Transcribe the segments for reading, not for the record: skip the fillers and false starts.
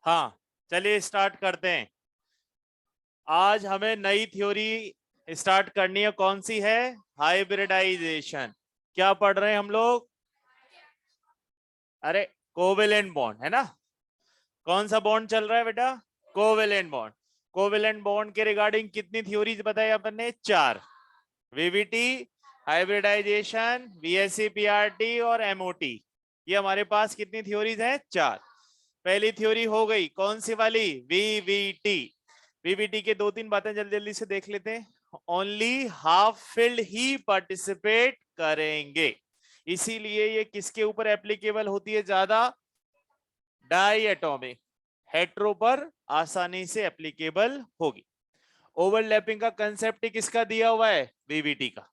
हाँ, चलिए स्टार्ट करते हैं। आज हमें नई थ्योरी स्टार्ट करनी है। कौन सी है? हाइब्रिडाइजेशन। क्या पढ़ रहे हैं हम लोग? अरे, कोवेलेंट बॉन्ड है ना। कौन सा बॉन्ड चल रहा है बेटा? Covalent bond. कोवेलेंट बॉन्ड के रिगार्डिंग कितनी थ्योरीज बताई अपन ने? 4। वीवीटी, हाइब्रिडाइजेशन, वीएससी पीआरटी और एमओटी। ये हमारे पास कितनी थ्योरीज हैं? 4। पहली थ्योरी हो गई, कौन सी वाली? वीवीटी। वीवीटी के 2-3 बातें जल्दी जल्दी से देख लेते हैं। ओनली हाफ फील्ड ही पार्टिसिपेट करेंगे, इसीलिए ये किसके ऊपर एप्लीकेबल होती है ज्यादा? Die atomic. हेट्रो पर आसानी से एप्लीकेबल होगी। ओवरलैपिंग का कंसेप्ट किसका दिया हुआ है? वीवीटी का,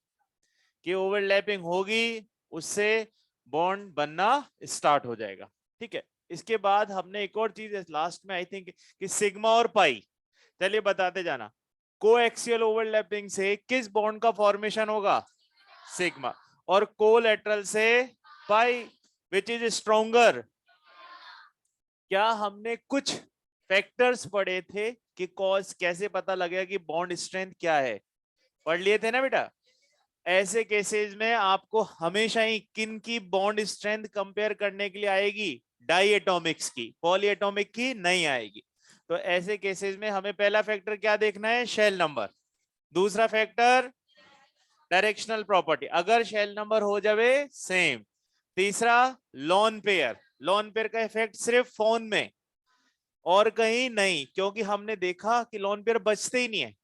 कि ओवरलैपिंग होगी उससे बॉन्ड बनना स्टार्ट हो जाएगा। ठीक है, इसके बाद हमने एक और चीज लास्ट में आई थिंक कि सिग्मा और पाई। चलिए बताते जाना। कोएक्सियल ओवरलैपिंग से किस बॉन्ड का फॉर्मेशन होगा? सिग्मा। और कोलैटरल से पाई, विच इज स्ट्रोंगर। क्या हमने कुछ फैक्टर्स पढ़े थे कि कॉज कैसे पता लगेगा कि बॉन्ड स्ट्रेंथ क्या है? पढ़ लिए थे ना बेटा। ऐसे केसेस में आपको हमेशा ही किन की बॉन्ड स्ट्रेंथ कंपेयर करने के लिए आएगी? डाई एटॉमिक्स की, पॉली एटॉमिक की नहीं आएगी। तो ऐसे केसेस में हमें पहला फैक्टर क्या देखना है? Shell number. दूसरा फैक्टर डायरेक्शनल प्रॉपर्टी, अगर शेल नंबर हो जावे सेम। तीसरा लॉन पेयर। लॉन पेयर का इफेक्ट सिर्फ फोन में और कहीं नहीं, क्योंकि हमने देखा कि लॉन पेयर बचते ही नहीं है।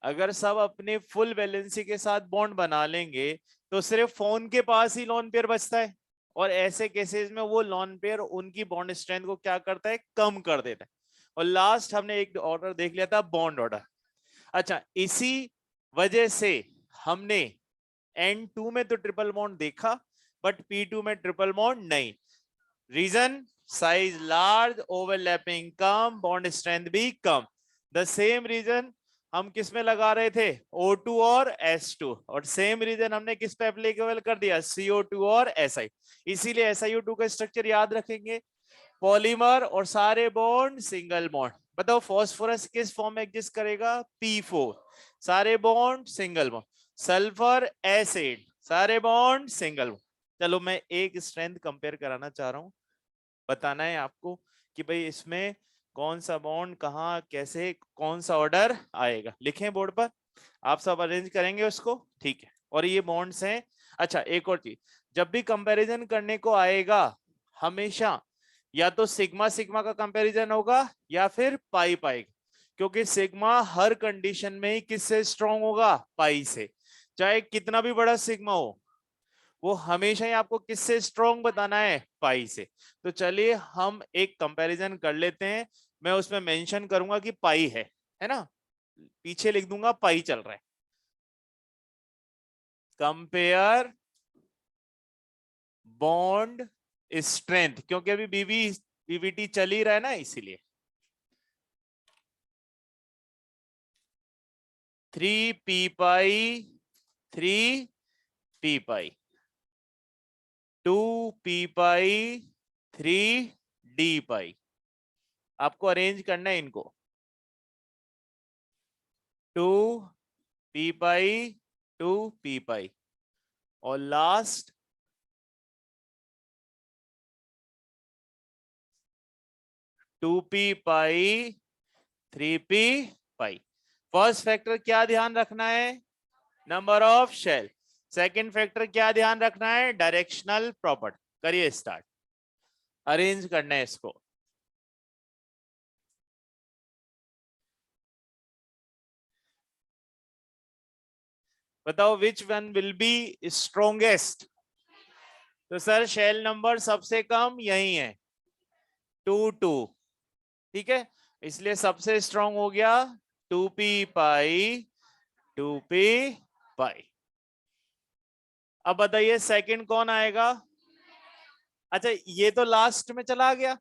अगर सब अपने फुल वैलेंसी के साथ बॉन्ड बना लेंगे तो सिर्फ फोन के पास ही लॉन पेयर बचता है। और ऐसे केसेस में वो लॉन पेयर उनकी बॉन्ड स्ट्रेंथ को क्या करता है? कम कर देता है। और लास्ट हमने एक ऑर्डर देख लिया था, बॉन्ड ऑर्डर। अच्छा, इसी वजह से हमने N2 में तो ट्रिपल बॉन्ड देखा, बट P2 में ट्रिपल बॉन्ड नहीं। रीजन? साइज लार्ज, ओवरलैपिंग कम, बॉन्ड स्ट्रेंथ भी कम। द सेम रीजन हम किस में लगा रहे थे? O2 और S2। और सेम रीजन हमने किस पे एप्लीकेबल कर दिया? CO2 और Si। इसीलिए SiO2 का स्ट्रक्चर याद रखेंगे, पॉलीमर और सारे बॉन्ड सिंगल बॉन्ड। बताओ फास्फोरस किस फॉर्म में एग्जिस्ट करेगा? P4, सारे bond single bond. Sulphur acid, सारे बॉन्ड सिंगल बॉन्ड। चलो मैं एक स्ट्रेंथ कंपेयर कराना चाह रहा हूं, बताना है आपको कि भाई इसमें कौन सा बॉन्ड कहाँ कैसे कौन सा ऑर्डर आएगा। लिखें बोर्ड पर, आप सब अरेंज करेंगे उसको, ठीक है। और ये बॉन्ड्स हैं। अच्छा, एक और चीज, जब भी कंपैरिजन करने को आएगा हमेशा या तो सिग्मा सिग्मा का कंपैरिजन होगा या फिर पाई पाई, क्योंकि सिग्मा हर कंडीशन में ही किससे स्ट्रांग होगा? पाई से। चाहे कितना भी बड़ा सिग्मा हो, वो हमेशा ही आपको किससे स्ट्रॉन्ग बताना है? पाई से। तो चलिए हम एक कंपैरिजन कर लेते हैं। मैं उसमें मेंशन करूंगा कि पाई है ना, पीछे लिख दूंगा पाई चल रहा है। कंपेयर बॉन्ड स्ट्रेंथ, क्योंकि अभी बीवीटी चल ही रहा है ना, इसीलिए 3p पाई 3p पाई 2p पाई 3d पाई। आपको अरेंज करना है इनको, 2p पाई 2p पाई और last 2p pi 3p pi. First factor क्या ध्यान रखना है? Number of shell. Second factor क्या ध्यान रखना है? Directional property. करिए स्टार्ट, अरेंज करना है इसको। बताओ which one will be strongest? तो सर शेल नंबर सबसे कम यही है, 2 ठीक है, इसलिए सबसे स्ट्रॉन्ग हो गया 2p पाई 2p पाई। अब बताइए सेकंड कौन आएगा? अच्छा, ये तो लास्ट में चला गया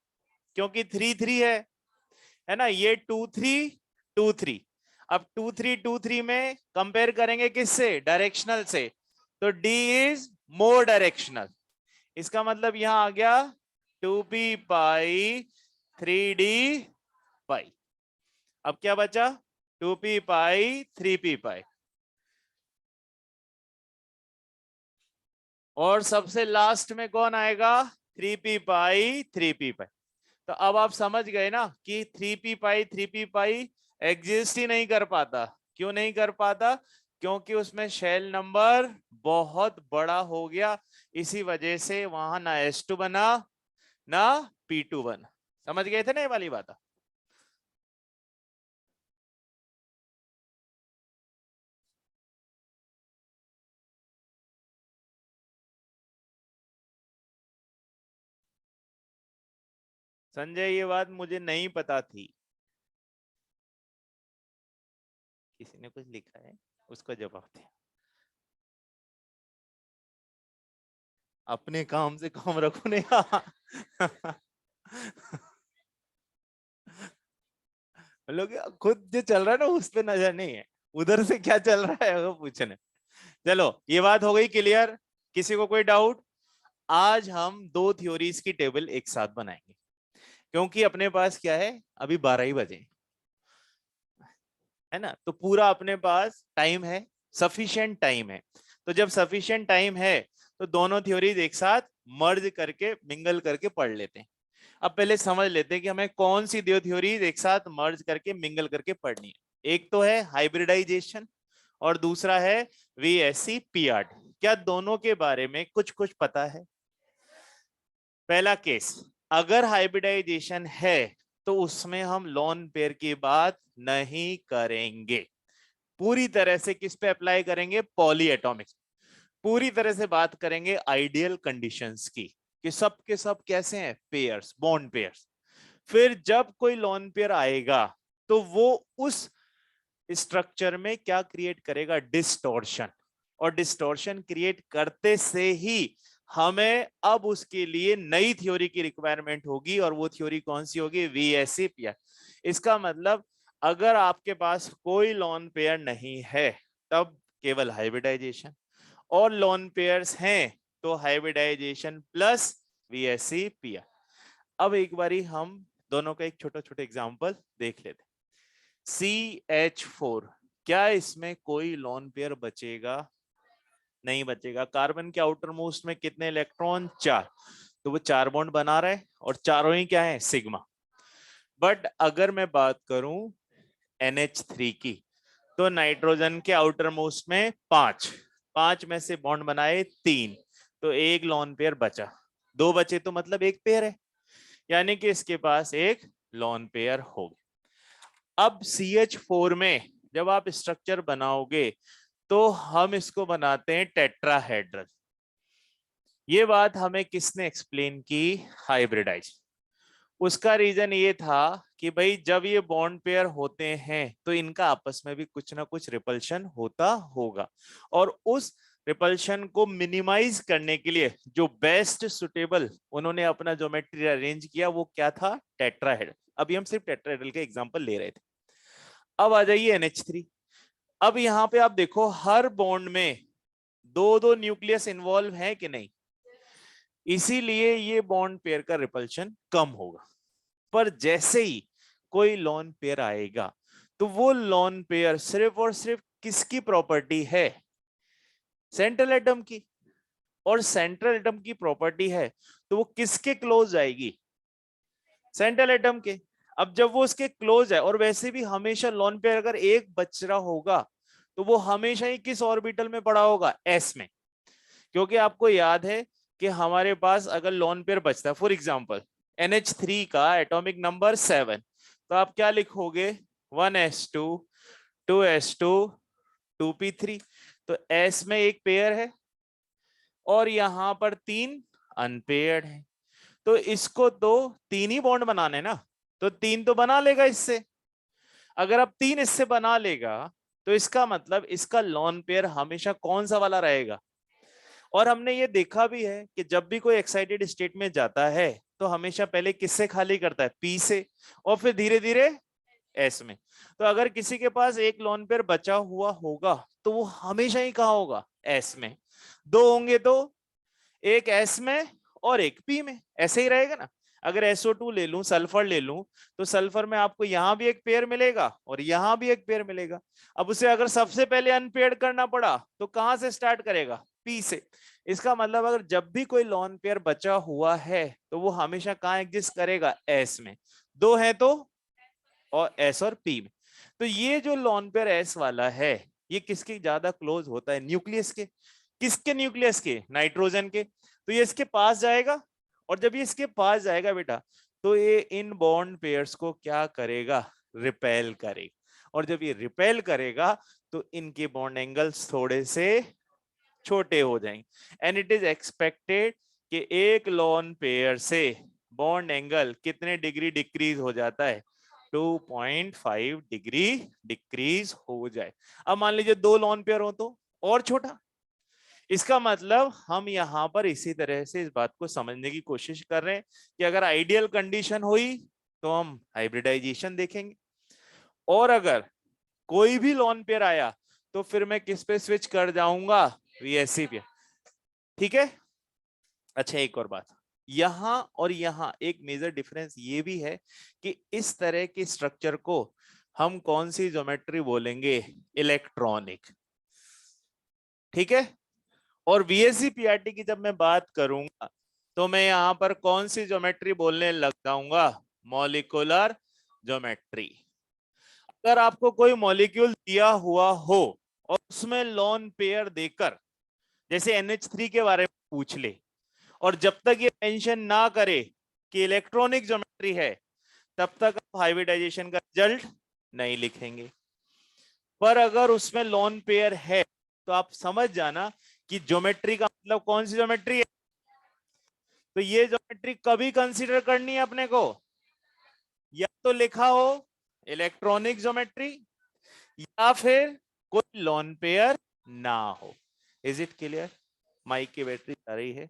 क्योंकि 3 3 है ना। ये 2 3 2 3। अब 2 3 2 3 में कंपेयर करेंगे किससे? डायरेक्शनल से। तो D इज मोर डायरेक्शनल। इसका मतलब यहां आ गया 2p पाई 3d पाई। अब क्या बचा? 2p पाई 3p पाई। और सबसे लास्ट में कौन आएगा? 3p पाई 3p पाई। तो अब आप समझ गए ना कि 3p पाई एग्जिस्ट ही नहीं कर पाता। क्यों नहीं कर पाता? क्योंकि उसमें शेल नंबर बहुत बड़ा हो गया, इसी वजह से वहां ना S2 बना ना P2 बना। समझ गए थे ना ये वाली बात? संजय ये बात मुझे नहीं पता थी। किसी ने कुछ लिखा है, उसको जवाब दे। अपने काम से काम रखो ने। लोग खुद जो चल रहा है ना उस पे नजर नहीं है, उधर से क्या चल रहा है वो पूछने। चलो ये बात हो गई क्लियर। किसी को कोई डाउट? आज हम दो थ्योरीज की टेबल एक साथ बनाएंगे, क्योंकि अपने पास क्या है, अभी 12 ही बजे है ना, तो पूरा अपने पास टाइम है, सफिशिएंट टाइम है। तो जब सफिशिएंट टाइम है तो दोनों थ्योरीज एक साथ मर्ज करके मिंगल करके पढ़ लेते हैं। अब पहले समझ लेते हैं कि हमें कौन सी दो थ्योरीज एक साथ मर्ज करके मिंगल करके पढ़नी है। एक तो है हाइब्रिडाइजेशन और दूसरा है वीएससी पीआरटी। क्या दोनों के बारे में कुछ कुछ पता है? पहला केस, अगर हाइब्रिडाइजेशन है तो उसमें हम लोन पेयर की बात नहीं करेंगे। पूरी तरह से किस पे अप्लाई करेंगे? Poly Atomics. पूरी तरह से बात करेंगे आइडियल कंडीशंस की, कि सब के सब कैसे हैं? Pairs, bond pairs. फिर जब कोई लोन पेयर आएगा तो वो उस स्ट्रक्चर में क्या क्रिएट करेगा? डिस्टॉर्शन। और डिस्टॉर्शन क्रिएट करते से ही हमें अब उसके लिए नई थ्योरी की रिक्वायरमेंट होगी, और वो थ्योरी कौन सी होगी? VSC PR. इसका मतलब अगर आपके पास कोई लोन पेयर नहीं है तब केवल हाइब्रिडाइजेशन, और लोन पेयर्स हैं तो हाइब्रिडाइजेशन प्लस वीएससी पीआर। अब एक बारी हम दोनों का एक छोटा छोटा एग्जांपल देख लेते। CH4, क्या इसमें कोई लोन पेयर बचेगा? नहीं बचेगा। कार्बन के आउटर मोस्ट में कितने इलेक्ट्रॉन? 4। तो वो 4 बॉन्ड बना रहे हैं और चारों ही क्या है? सिग्मा। बट अगर मैं बात करूं NH3 की, तो नाइट्रोजन के आउटर मोस्ट में 5, 5 में से बॉन्ड बनाए 3, तो एक लोन पेयर बचा। 2 बचे तो मतलब एक पेयर है, यानी कि इसके पास एक लोन पेयर होगा। अब CH4 में जब आप स्ट्रक्चर बनाओगे तो हम इसको बनाते हैं टेट्राहेड्रल। ये बात हमें किसने एक्सप्लेन की? हाइब्रिडाइज। उसका रीजन ये था कि भाई जब ये बॉन्ड पेयर होते हैं तो इनका आपस में भी कुछ ना कुछ रिपल्शन होता होगा, और उस रिपल्शन को मिनिमाइज करने के लिए जो बेस्ट सुटेबल उन्होंने अपना ज्योमेट्री अरेंज किया वो क्या था? टेट्राहेड्रल। अभी हम सिर्फ टेट्राहेड्रल के एग्जांपल ले रहे थे। अब आ जाइए NH3। अब यहाँ पे आप देखो हर बॉन्ड में दो दो न्यूक्लियस इन्वॉल्व है कि नहीं, इसीलिए ये बॉन्ड पेयर का रिपल्शन कम होगा। पर जैसे ही कोई लोन पेयर आएगा तो वो लोन पेयर सिर्फ और सिर्फ किसकी प्रॉपर्टी है? सेंट्रल एटम की। और सेंट्रल एटम की प्रॉपर्टी है तो वो किसके क्लोज आएगी? सेंट्रल एटम के। अब जब वो उसके क्लोज है, और वैसे भी हमेशा लोन पेयर अगर एक बच रहा होगा तो वो हमेशा ही किस ऑर्बिटल में पड़ा होगा? S में। क्योंकि आपको याद है कि हमारे पास अगर लोन पेयर बचता है, फॉर एग्जांपल NH3 का एटॉमिक नंबर 7, तो आप क्या लिखोगे? 1s2 2s2 2p3। तो S में एक पेयर है और यहां पर 3 अनपेयर्ड है, तो इसको तो 3 ही बॉन्ड बनाने ना, तो 3 तो बना लेगा इससे। अगर अब 3 इससे बना लेगा तो इसका मतलब इसका लोन पेयर हमेशा कौन सा वाला रहेगा? और हमने ये देखा भी है कि जब भी कोई एक्साइटेड स्टेट में जाता है तो हमेशा पहले किससे खाली करता है? P से, और फिर धीरे धीरे S में। तो अगर किसी के पास एक लोन पेयर बचा हुआ होगा तो वो हमेशा ही कहाँ होगा? S में। दो होंगे तो एक S में और एक P में, ऐसे ही रहेगा ना। अगर SO2 ले लूं, सल्फर ले लूं, तो सल्फर में आपको यहां भी एक पेयर मिलेगा और यहां भी एक पेयर मिलेगा। अब उसे अगर सबसे पहले अनपेयर्ड करना पड़ा तो कहां से स्टार्ट करेगा? P से। इसका मतलब अगर जब भी कोई लोन पेयर बचा हुआ है तो वो हमेशा कहां एग्जिस्ट करेगा? S में। दो है तो, और S और P में। तो ये जो लोन पेयर S वाला है, ये किसके ज्यादा क्लोज होता है? न्यूक्लियस के। किसके न्यूक्लियस के? नाइट्रोजन के। तो ये इसके पास जाएगा, और जब ये इसके पास जाएगा बेटा, तो ये इन बॉन्ड पेयर्स को क्या करेगा? रिपेल करेगा। और जब ये रिपेल करेगा तो इनके बॉन्ड एंगल्स थोड़े से छोटे हो जाएंगे। एंड इट इज एक्सपेक्टेड कि एक लोन पेयर से बॉन्ड एंगल कितने डिग्री डिक्रीज हो जाता है? 2.5 डिग्री डिक्रीज हो जाए। अब मान लीजिए दो लोन पेयर हो तो और छोटा। इसका मतलब हम यहां पर इसी तरह से इस बात को समझने की कोशिश कर रहे हैं कि अगर आइडियल कंडीशन हुई तो हम हाइब्रिडाइजेशन देखेंगे, और अगर कोई भी लोन पेयर आया तो फिर मैं किस पे स्विच कर जाऊंगा? VSC पे। ठीक है। अच्छा, एक और बात, यहां और यहां एक मेजर डिफरेंस ये भी है कि इस तरह के स्ट्रक्चर को हम कौन सी ज्योमेट्री बोलेंगे? इलेक्ट्रॉनिक। ठीक है। और VSC PRT की जब मैं बात करूंगा तो मैं यहां पर कौन सी ज्योमेट्री बोलने लग जाऊंगा? Molecular geometry. अगर आपको कोई मॉलिक्यूल दिया हुआ हो और उसमें लोन पेयर देकर, जैसे NH3 के बारे में पूछ ले, और जब तक ये मेंशन ना करे कि इलेक्ट्रॉनिक ज्योमेट्री है, तब तक आप हाइब्रिडाइजेशन का रिजल्ट नहीं लिखेंगे। पर अगर उसमें लोन पेयर है तो आप समझ जाना कि ज्योमेट्री का मतलब कौन सी ज्योमेट्री है। तो ये ज्योमेट्री कभी कंसीडर करनी है अपने को, या तो लिखा हो इलेक्ट्रॉनिक ज्योमेट्री, या फिर कोई लोन पेयर ना हो। Is it clear? माइक की बैटरी आ रही है,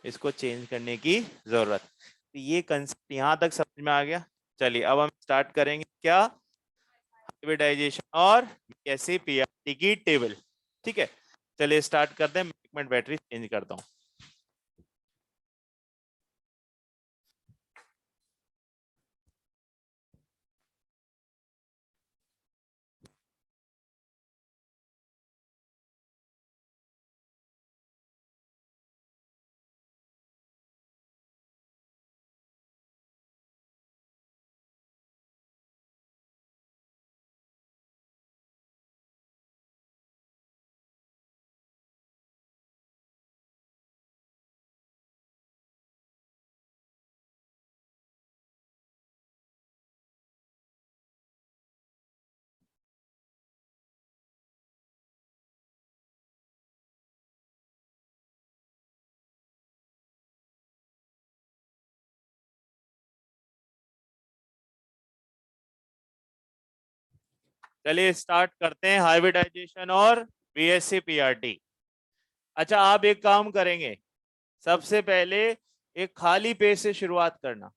इसको चेंज करने की जरूरत। तो ये कंसेप्ट यहां तक समझ में आ गया। चलिए अब हम स्टार्ट करेंगे क्या? हाइब्रिडाइजेशन और VSC PRT की टेबल। ठीक है, चलिए स्टार्ट करते हैं। एक मिनट, बैटरी चेंज करता हूं। चलिए स्टार्ट करते हैं हाइब्रिडाइजेशन और VSC PRT। अच्छा, आप एक काम करेंगे, सबसे पहले एक खाली पेज से शुरुआत करना,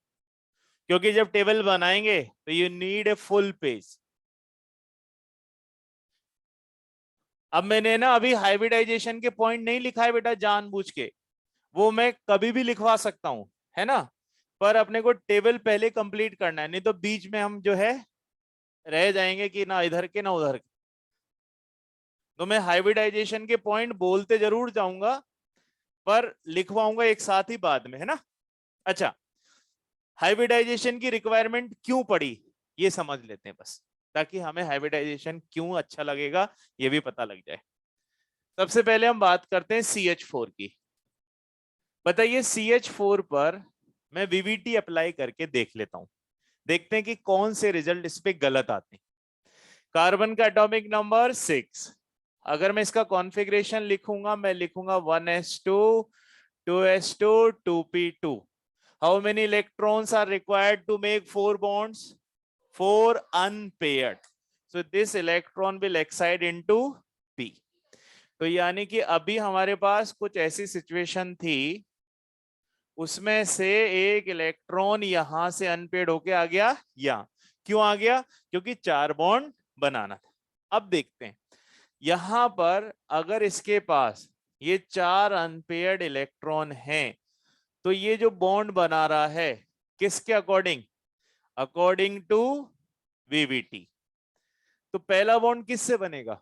क्योंकि जब टेबल बनाएंगे तो you need a full page. अब मैंने ना अभी हाइब्रिडाइजेशन के पॉइंट नहीं लिखा है बेटा जानबूझ के, वो मैं कभी भी लिखवा सकता हूं, है ना। पर अपने को टेबल पहले कंप्लीट करना है, नहीं तो बीच में हम जो है रह जाएंगे कि ना इधर के ना उधर के। तो मैं हाइब्रिडाइजेशन के पॉइंट बोलते जरूर जाऊंगा, पर लिखवाऊंगा एक साथ ही बाद में, है ना। अच्छा, हाइब्रिडाइजेशन की रिक्वायरमेंट क्यों पड़ी ये समझ लेते हैं बस, ताकि हमें हाइब्रिडाइजेशन क्यों अच्छा लगेगा ये भी पता लग जाए। सबसे पहले हम बात करते हैं CH4 की। बताइए CH4 पर मैं VVT अप्लाई करके देख लेता हूं, देखते हैं कि कौन से रिजल्ट इस पे गलत आते हैं। कार्बन का एटॉमिक नंबर 6। अगर मैं इसका कॉन्फ़िगरेशन लिखूंगा, मैं लिखूंगा 1s2 2s2 2p2। How many electrons are required to make 4 bonds? 4 unpaired. So this electron will excite into p. तो यानी कि अभी हमारे पास कुछ ऐसी सिचुएशन थी, उसमें से एक इलेक्ट्रॉन यहां से अनपेड होके आ गया, या क्यों आ गया? क्योंकि 4 बॉन्ड बनाना था। अब देखते हैं यहां पर, अगर इसके पास ये 4 अनपेयर्ड इलेक्ट्रॉन हैं तो ये जो बॉन्ड बना रहा है किसके अकॉर्डिंग? According to VVT. तो पहला बॉन्ड किससे बनेगा?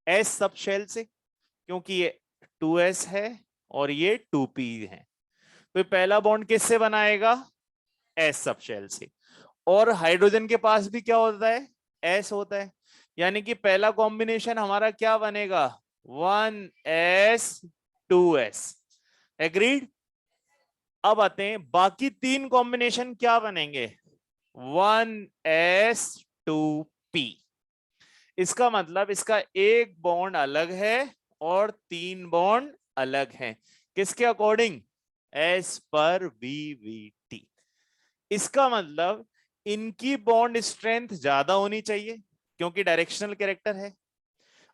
एस सब शेल से, क्योंकि ये 2s है और ये 2p है। तो पहला बॉन्ड किससे बनाएगा? एस सब शेल से। और हाइड्रोजन के पास भी क्या होता है? एस होता है। यानी कि पहला कॉम्बिनेशन हमारा क्या बनेगा? 1s 2s। एग्रीड? अब आते हैं बाकी तीन कॉम्बिनेशन क्या बनेंगे? 1s 2p। इसका मतलब इसका एक बॉन्ड अलग है और तीन बॉन्ड अलग हैं। किसके अकॉर्डिंग? एस पर वीवीटी। इसका मतलब इनकी बॉन्ड स्ट्रेंथ ज्यादा होनी चाहिए क्योंकि डायरेक्शनल कैरेक्टर है,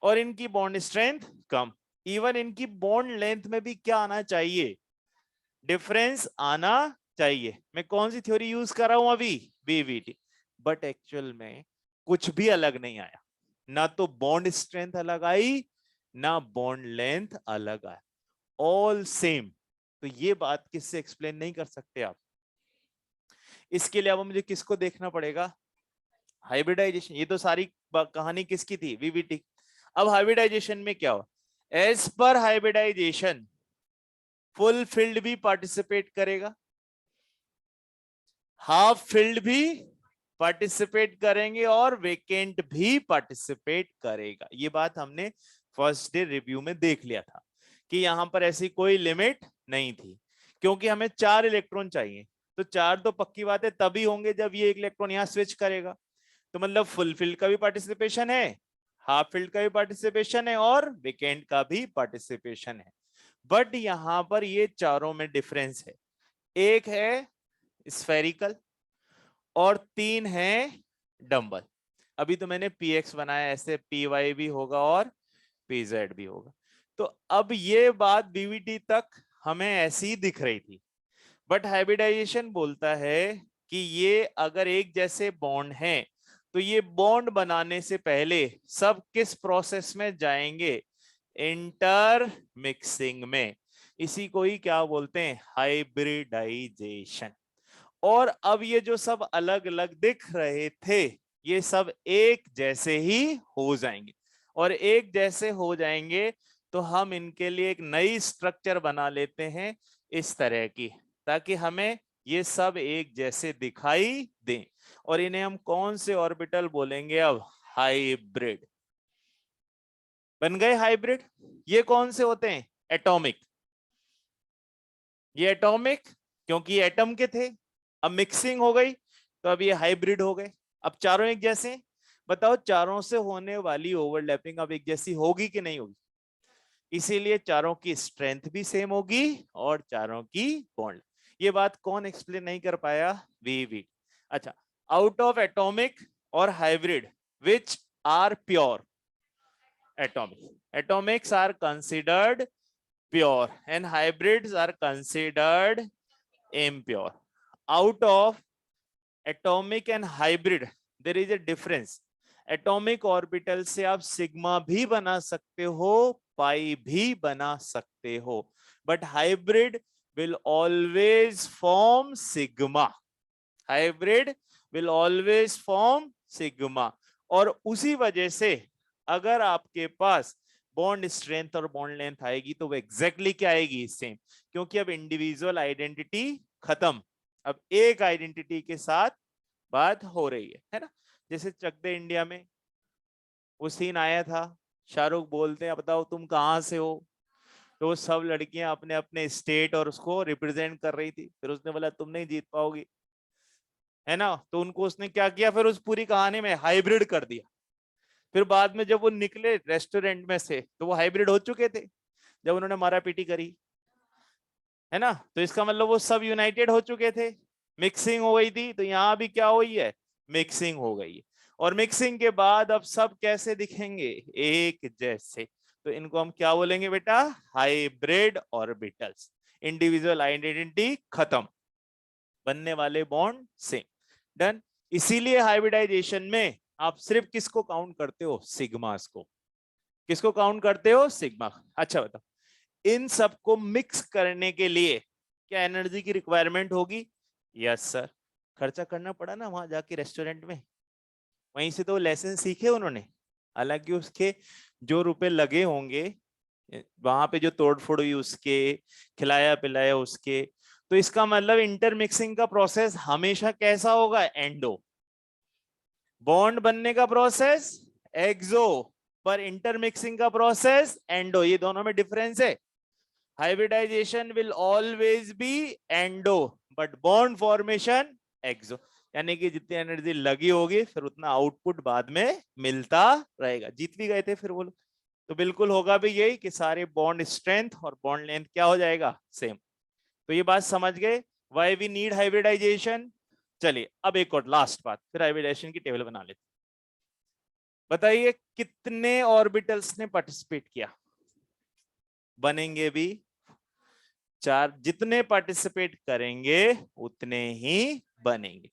और इनकी बॉन्ड स्ट्रेंथ कम। इवन इनकी बॉन्ड लेंथ में भी क्या आना चाहिए? डिफरेंस आना चाहिए। मैं कौन सी थ्योरी यूज कर रहा हूं अभी? बीवीटी। बट एक्चुअल में कुछ भी अलग नहीं आया, ना तो बॉन्ड स्ट्रेंथ अलग आई, ना बॉन्ड लेंथ अलग आया, ऑल सेम। तो ये बात किससे एक्सप्लेन नहीं कर सकते आप? इसके लिए अब मुझे किसको देखना पड़ेगा? हाइब्रिडाइजेशन। ये तो सारी कहानी किसकी थी? वीवीटी। अब हाइब्रिडाइजेशन में क्या हो? As per hybridization full filled भी पार्टिसिपेट करेगा, हाफ फील्ड भी पार्टिसिपेट करेंगे, और वेकेंट भी पार्टिसिपेट करेगा। ये बात हमने फर्स्ट डे रिव्यू में देख लिया था कि यहां पर ऐसी कोई लिमिट नहीं थी, क्योंकि हमें 4 इलेक्ट्रॉन चाहिए। तो 4 तो पक्की बात है तभी होंगे जब ये एक इलेक्ट्रॉन यहां स्विच करेगा। तो मतलब फुल फील्ड का भी पार्टिसिपेशन है, हाफ फील्ड का भी पार्टिसिपेशन है, और वेकेंट का भी पार्टिसिपेशन है। बट यहां पर ये चारों में डिफरेंस है। एक है स्फेरिकल और 3 है डंबल। अभी तो मैंने px बनाया, ऐसे py भी होगा और pz भी होगा। तो अब ये बात बीवीटी तक हमें ऐसी दिख रही थी, बट हाइब्रिडाइजेशन बोलता है कि ये अगर एक जैसे बॉन्ड हैं तो ये बॉन्ड बनाने से पहले सब किस प्रोसेस में जाएंगे? इंटर मिक्सिंग में। इसी को ही क्या बोलते हैं? हाइब्रिडाइजेशन। और अब ये जो सब अलग अलग दिख रहे थे ये सब एक जैसे ही हो जाएंगे, और एक जैसे हो जाएंगे तो हम इनके लिए एक नई स्ट्रक्चर बना लेते हैं इस तरह की, ताकि हमें ये सब एक जैसे दिखाई दें। और इन्हें हम कौन से ऑर्बिटल बोलेंगे? अब हाइब्रिड। बन गए हाइब्रिड। ये कौन से होते हैं? एटॉमिक। ये एटॉमिक क्योंकि ये एटम के थे, अब मिक्सिंग हो गई तो अब ये हाइब्रिड हो गए। अब चारों एक जैसे। बताओ चारों से होने वाली ओवरलैपिंग अब एक जैसी होगी कि नहीं होगी? इसीलिए चारों की स्ट्रेंथ भी सेम होगी और चारों की बॉन्ड। ये बात कौन एक्सप्लेन नहीं कर पाया? वीवी। अच्छा, आउट ऑफ एटॉमिक और hybrid which are pure? atomics are considered pure and hybrids are considered impure. Out of atomic and hybrid there is a difference. Atomic orbital से आप सिग्मा भी बना सकते हो, पाई भी बना सकते हो, but hybrid will always form sigma. Hybrid will always form sigma. और उसी वजह से अगर आपके पास बॉन्ड स्ट्रेंथ और बॉन्ड लेंथ आएगी तो वो एग्जैक्टली क्या आएगी? सेम। क्योंकि अब इंडिविजुअल आइडेंटिटी खत्म, अब एक आइडेंटिटी के साथ बात हो रही है ना? जैसे चक दे इंडिया में वो सीन आया था, शाहरुख बोलते हैं बताओ तुम कहां से हो, तो सब लड़कियां अपने अपने स्टेट और उसको रिप्रेजेंट कर रही थी। फिर उसने बोला तुम नहीं जीत पाओगी, है ना? तो उनको उसने क्या किया? फिर उस पूरी कहानी में हाइब्रिड कर दिया। फिर बाद में जब वो निकले रेस्टोरेंट में से तो वो हाइब्रिड हो चुके थे जब उन्होंने मारा पीटी करी, है ना? तो इसका मतलब वो सब यूनाइटेड हो चुके थे, मिक्सिंग हो गई थी। तो यहाँ भी क्या हुई है? मिक्सिंग हो गई है। और मिक्सिंग के बाद अब सब कैसे दिखेंगे? एक जैसे। तो इनको हम क्या बोलेंगे बेटा? Hybrid orbitals. इंडिविजुअल आइडेंटिटी खत्म, बनने वाले बॉन्ड सेम। डन। इसीलिए हाइब्रिडाइजेशन में आप सिर्फ किसको काउंट करते हो? सिग्मास को। किसको काउंट करते हो? सिग्मा। अच्छा बताओ, इन सबको मिक्स करने के लिए क्या एनर्जी की रिक्वायरमेंट होगी? यस सर, खर्चा करना पड़ा ना वहां जाके रेस्टोरेंट में, वहीं से तो लेसन सीखे उन्होंने। हालांकि उसके जो रुपए लगे होंगे वहां पे, जो तोड़ फोड़ हुई उसके, खिलाया पिलाया उसके, तो इसका मतलब इंटरमिक्सिंग का प्रोसेस हमेशा कैसा होगा, एंडो। बॉन्ड बनने का प्रोसेस एक्सो, पर इंटरमिक्सिंग का प्रोसेस एंडो। ये दोनों में डिफरेंस है। Hybridisation will always be endo, but bond formation exo. यानी कि जितनी एनर्जी लगी होगी फिर उतना आउटपुट बाद में मिलता रहेगा। जीत भी गए थे फिर वो लोग। तो बिल्कुल होगा भी यही कि सारे बॉन्ड स्ट्रेंथ और बॉन्ड लेंथ क्या हो जाएगा, सेम। तो ये बात समझ गए व्हाई वी नीड हाइब्रिडाइजेशन। चलिए अब एक और लास्ट बात, फिर हाइब्रिडाइजेशन की टेबल बना लेते। बताइए कितने ऑर्बिटल्स ने पार्टिसिपेट किया। बनेंगे भी 4, जितने पार्टिसिपेट करेंगे उतने ही बनेंगे।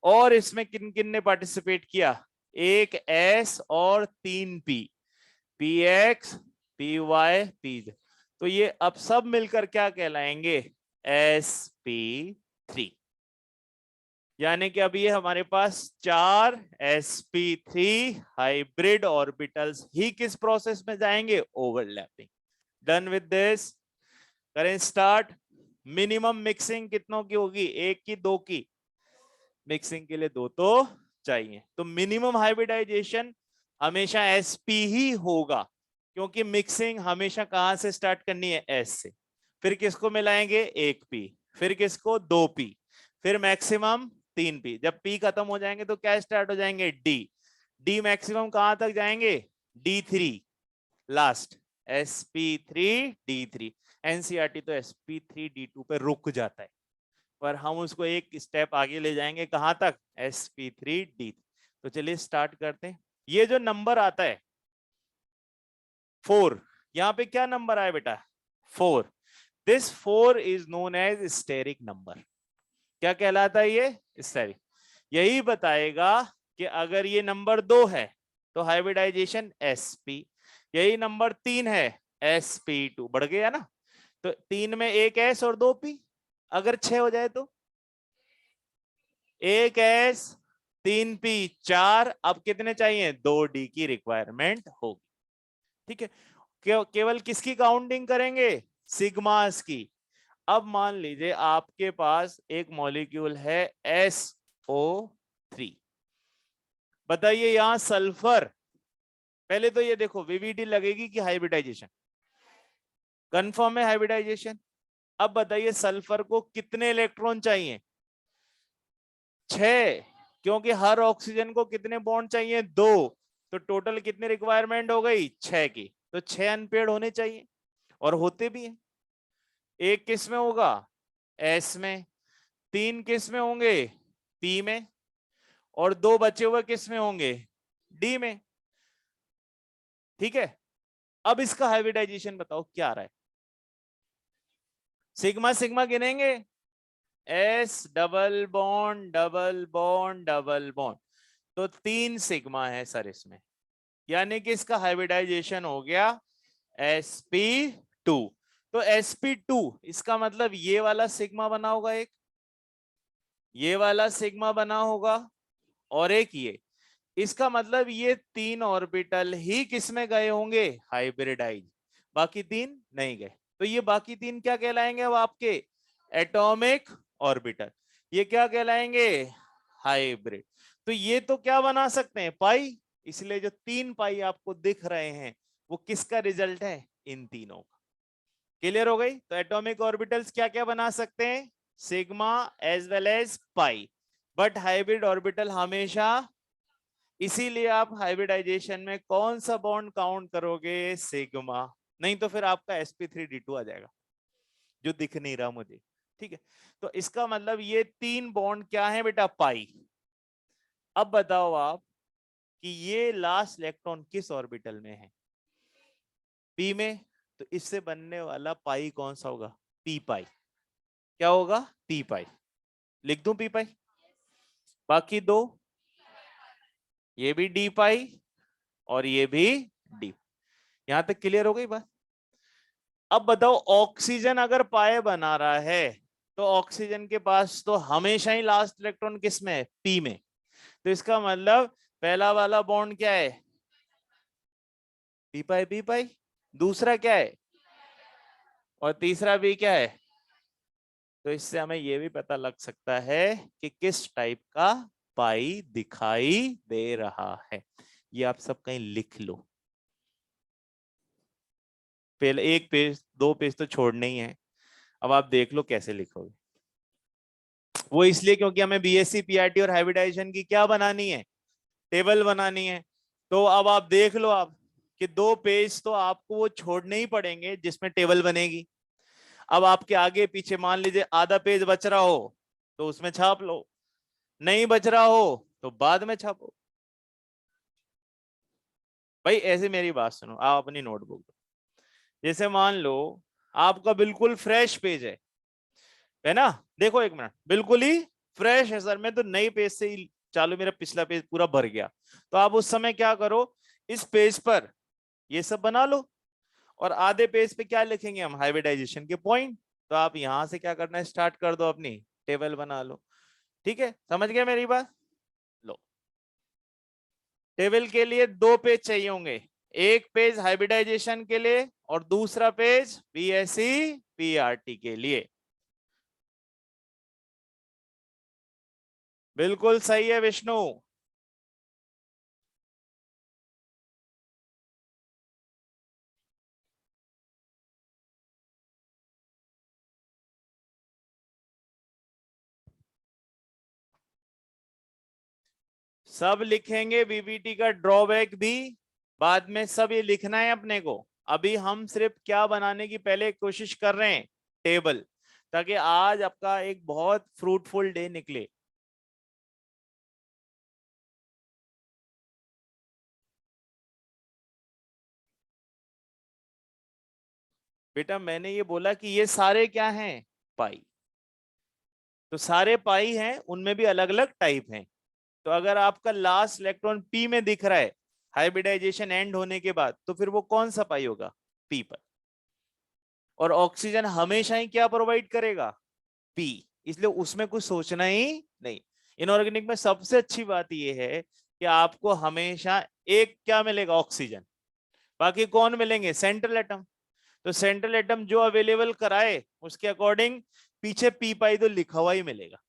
और इसमें किन किन ने पार्टिसिपेट किया, एक एस और 3 p, p x, p y, p. तो ये अब सब मिलकर क्या कहलाएंगे, sp3। यानी कि अब ये हमारे पास 4 sp3 हाइब्रिड ऑर्बिटल्स ही किस प्रोसेस में जाएंगे, ओवरलैपिंग। डन विद दिस, करें स्टार्ट। मिनिमम मिक्सिंग कितनों की होगी, एक की, दो की। मिक्सिंग के लिए 2 तो चाहिए, तो मिनिमम हाइब्रिडाइजेशन हमेशा sp ही होगा, क्योंकि मिक्सिंग हमेशा कहां से स्टार्ट करनी है, s से। फिर किसको मिलाएंगे, 1p, फिर किसको, 2p, फिर मैक्सिमम 3p। जब p खत्म हो जाएंगे तो क्या स्टार्ट हो जाएंगे, d मैक्सिमम कहां तक जाएंगे, d3 लास्ट, sp3d3। एनसीईआरटी तो sp3d2 पे रुक जाता है, पर हम उसको एक स्टेप आगे ले जाएंगे, कहां तक, sp3d। तो चलिए स्टार्ट करते हैं। ये जो नंबर आता है 4, यहां पे क्या नंबर आया बेटा, 4। This 4 is known as steric number. क्या कहलाता है ये, स्टेरिक। यही बताएगा कि अगर ये नंबर 2 है तो हाइब्रिडाइजेशन sp, यही नंबर 3 है sp2, बढ़ गया ना। तो 3 में एक s और 2 p, अगर 6 हो जाए तो एक s 3 p 4, अब कितने चाहिए, 2d की रिक्वायरमेंट होगी। ठीक है, केवल किसकी काउंटिंग करेंगे, सिग्मास की। अब मान लीजिए आपके पास एक मॉलिक्यूल है SO3, बताइए यहां सल्फर, पहले तो ये देखो वीवीडी लगेगी कि हाइब्रिडाइजेशन, कंफर्म है हाइब्रिडाइजेशन। अब बताइए सल्फर को कितने इलेक्ट्रॉन चाहिए, 6, क्योंकि हर ऑक्सीजन को कितने बॉन्ड चाहिए, 2। तो टोटल कितनी रिक्वायरमेंट हो गई, 6 की। तो 6 अनपेयर्ड होने चाहिए, और होते भी हैं। एक किस में होगा, एस में, 3 किस में होंगे, पी में, और 2 बचे हुए किस में होंगे, डी में। ठीक है, अब इसका हाइब्रिडाइजेशन बताओ क्या आ रहा है, सिग्मा सिग्मा गिनेंगे, एस double bond double bond double bond, तो 3 सिग्मा है सर इसमें। यानी कि इसका हाइब्रिडाइजेशन हो गया sp2। तो sp2 इसका मतलब ये वाला सिग्मा बना होगा, एक ये वाला सिग्मा बना होगा, और एक ये। इसका मतलब ये 3 ऑर्बिटल ही किसमें गए होंगे, हाइब्रिडाइज, बाकी 3 नहीं गए। तो ये बाकी 3 क्या कहलाएंगे अब आपके, एटॉमिक ऑर्बिटल। ये क्या कहलाएंगे, हाइब्रिड। तो ये तो क्या बना सकते हैं, पाई। इसलिए जो 3 पाई आपको दिख रहे हैं वो किसका रिजल्ट है, इन तीनों का। क्लियर हो गई। तो एटॉमिक ऑर्बिटल्स क्या क्या बना सकते हैं, sigma as well as pi, but hybrid orbital हमेशा। इसीलिए आप हाइब्रिडाइजेशन में कौन सा बॉन्ड काउंट करोगे, सिग्मा, नहीं तो फिर आपका sp3d2 आ जाएगा, जो दिख नहीं रहा मुझे। ठीक है, तो इसका मतलब ये 3 बॉन्ड क्या है बेटा, पाई। अब बताओ आप कि ये लास्ट इलेक्ट्रॉन किस ऑर्बिटल में है, पी में। तो इससे बनने वाला पाई कौन सा होगा, पी पाई। क्या होगा, पी पाई। लिख दूं पी पाई, बाकी 2, ये भी डी पाई और ये भी डी। यहां तक क्लियर हो गई बात। अब बताओ ऑक्सीजन अगर पाए बना रहा है तो ऑक्सीजन के पास तो हमेशा ही लास्ट इलेक्ट्रॉन किस में है, पी में। तो इसका मतलब पहला वाला बॉन्ड क्या है, पी पाई, दूसरा क्या है, और तीसरा भी क्या है। तो इससे हमें यह भी पता लग सकता है कि किस टाइप का पाई दिखाई दे रहा है। ये आप सब कहीं लिख लो, पहले एक पेज दो पेज तो छोड़ने ही है। अब आप देख लो कैसे लिखोगे। वो इसलिए क्योंकि हमें बीएससी पीआरटी और हाइब्रिडाइजेशन की क्या बनानी है, टेबल बनानी है। तो अब आप देख लो आप कि दो पेज तो आपको वो छोड़ने ही पड़ेंगे जिसमें टेबल बनेगी। अब आपके आगे पीछे मान लीजिए आधा पेज बच रहा हो तो उसमें छाप लो, नहीं बच रहा हो तो बाद में छापो। भाई ऐसे मेरी बात सुनो, आप अपनी नोटबुक दो। जैसे मान लो आपका बिल्कुल फ्रेश पेज है ना, देखो एक मिनट, बिल्कुल ही फ्रेश है सर, मैं तो नई पेज से ही चालू, मेरा पिछला पेज पूरा भर गया। तो आप उस समय क्या करो, इस पेज पर ये सब बना लो, और आधे पेज पे क्या लिखेंगे हम, हाइब्रिडाइजेशन के पॉइंट। तो आप यहां से क्या करना है, स्टार्ट कर दो, अपनी टेबल बना लो। ठीक है, समझ गए मेरी बात। लो, टेबल के लिए दो पेज चाहिए होंगे, एक पेज हाइब्रिडाइजेशन के लिए और दूसरा पेज बीएससी पीआरटी के लिए। बिल्कुल सही है विष्णु। सब लिखेंगे, बीबीटी का ड्रॉबैक भी बाद में सब ये लिखना है अपने को। अभी हम सिर्फ क्या बनाने की पहले कोशिश कर रहे हैं, टेबल, ताकि आज आपका एक बहुत फ्रूटफुल डे निकले। बेटा मैंने ये बोला कि ये सारे क्या हैं, पाई। तो सारे पाई हैं, उनमें भी अलग अलग टाइप हैं। तो अगर आपका लास्ट इलेक्ट्रॉन पी में दिख रहा है हाइब्रिडाइजेशन एंड होने के बाद, तो फिर वो कौन सा पाई होगा, पी पर। और ऑक्सीजन हमेशा ही क्या प्रोवाइड करेगा, पी। इसलिए उसमें कुछ सोचना ही नहीं। इनऑर्गेनिक में सबसे अच्छी बात यह है कि आपको हमेशा एक क्या मिलेगा, ऑक्सीजन। बाकी कौन मिलेंगे, सेंट्रल एटम। तो सेंट्रल एटम जो अवेलेबल कराए उसके अकॉर्डिंग पीछे पी पाई तो लिखा हुआ ही मिलेगा।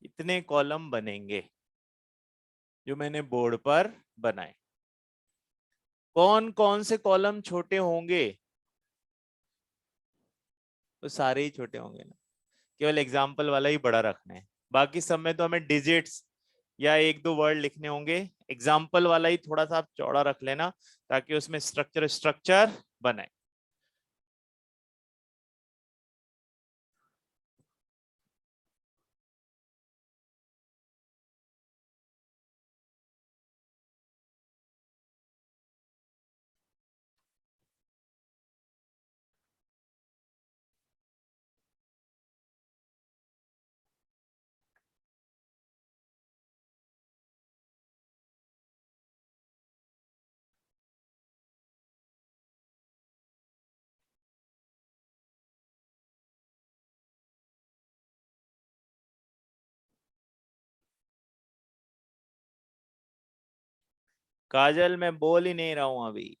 इतने कॉलम बनेंगे जो मैंने बोर्ड पर बनाए। कौन कौन से कॉलम छोटे होंगे, तो सारे ही छोटे होंगे ना, केवल एग्जाम्पल वाला ही बड़ा रखना है। बाकी सब में तो हमें डिजिट्स या एक दो वर्ड लिखने होंगे। एग्जाम्पल वाला ही थोड़ा सा आप चौड़ा रख लेना ताकि उसमें स्ट्रक्चर स्ट्रक्चर बने। काजल मैं बोल ही नहीं रहा हूं अभी।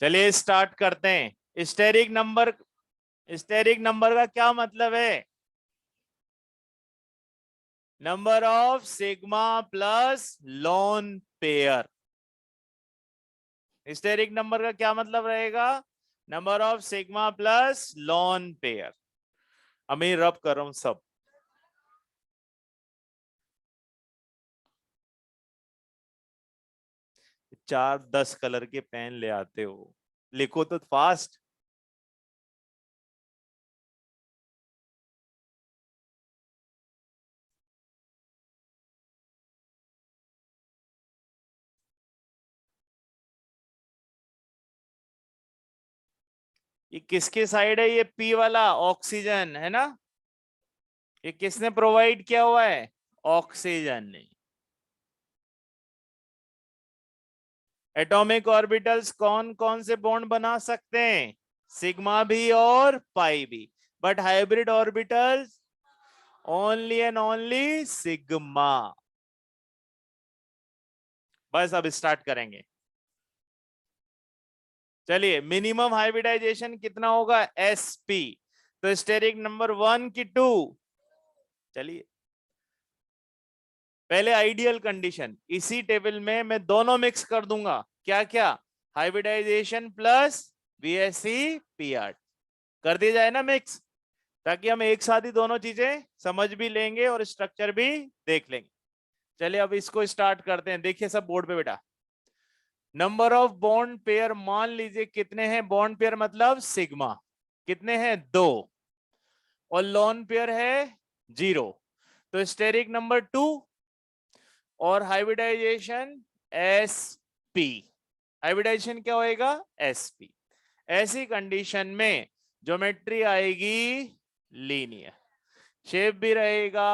चलिए स्टार्ट करते हैं। स्टेरिक नंबर का क्या मतलब है? Number of sigma plus lone pair. Steric number का क्या मतलब रहेगा? Number of sigma plus lone pair. अब मैं रब कर रहा हूं सब। 4-10 कलर के पेन ले आते हो, लिखो तो फास्ट। ये किसके साइड है? ये पी वाला ऑक्सीजन है ना। ये किसने प्रोवाइड किया हुआ है? ऑक्सीजन ने। एटॉमिक ऑर्बिटल्स कौन कौन से बॉन्ड बना सकते हैं? सिग्मा भी और पाई भी। But hybrid orbitals only and only sigma. बस अब स्टार्ट करेंगे। चलिए मिनिमम हाइब्रिडाइजेशन कितना होगा? sp। तो स्टेरिक नंबर 1 की 2। चलिए पहले आइडियल कंडीशन, इसी टेबल में मैं दोनों मिक्स कर दूंगा। क्या क्या? हाइब्रिडाइजेशन प्लस बीएससी पीआर कर दिया जाए ना मिक्स, ताकि हम एक साथ ही दोनों चीजें समझ भी लेंगे और स्ट्रक्चर भी देख लेंगे। चलिए अब इसको स्टार्ट करते हैं। देखिए सब बोर्ड पे बेटा। नंबर ऑफ बॉन्ड पेयर मान लीजिए कितने हैं? बॉन्ड पेयर मतलब सिग्मा कितने हैं? 2। और लोन पेयर है 0। तो स्टेरिक नंबर 2 और हाइब्रिडाइजेशन sp। हाइब्रिडाइजेशन क्या होएगा? sp। ऐसी कंडीशन में ज्योमेट्री आएगी लीनियर, शेप भी रहेगा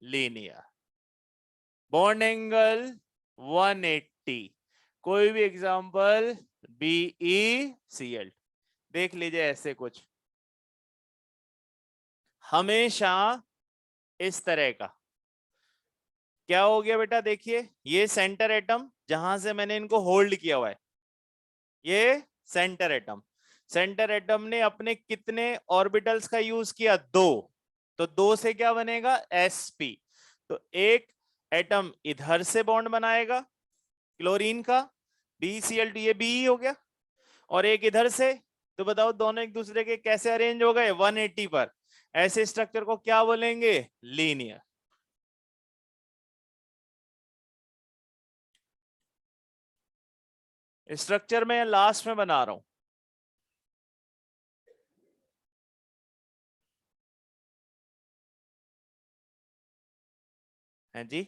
लीनियर, बॉन्ड एंगल 180। कोई भी एग्जांपल BeCl देख लीजिए। ऐसे कुछ हमेशा इस तरह का क्या हो गया बेटा? देखिए ये सेंटर एटम जहां से मैंने इनको होल्ड किया हुआ है, ये सेंटर एटम। सेंटर एटम ने अपने कितने ऑर्बिटल्स का यूज किया? 2। तो 2 से क्या बनेगा? sp। तो एक एटम इधर से बॉन्ड बनाएगा क्लोरीन का, BeCl2, ये Be हो गया। और एक इधर से। तो बताओ दोनों एक दूसरे के कैसे अरेंज हो गए? 180 पर। ऐसे स्ट्रक्चर को क्या बोलेंगे? लीनियर। स्ट्रक्चर में लास्ट में बना रहा हूं। है जी,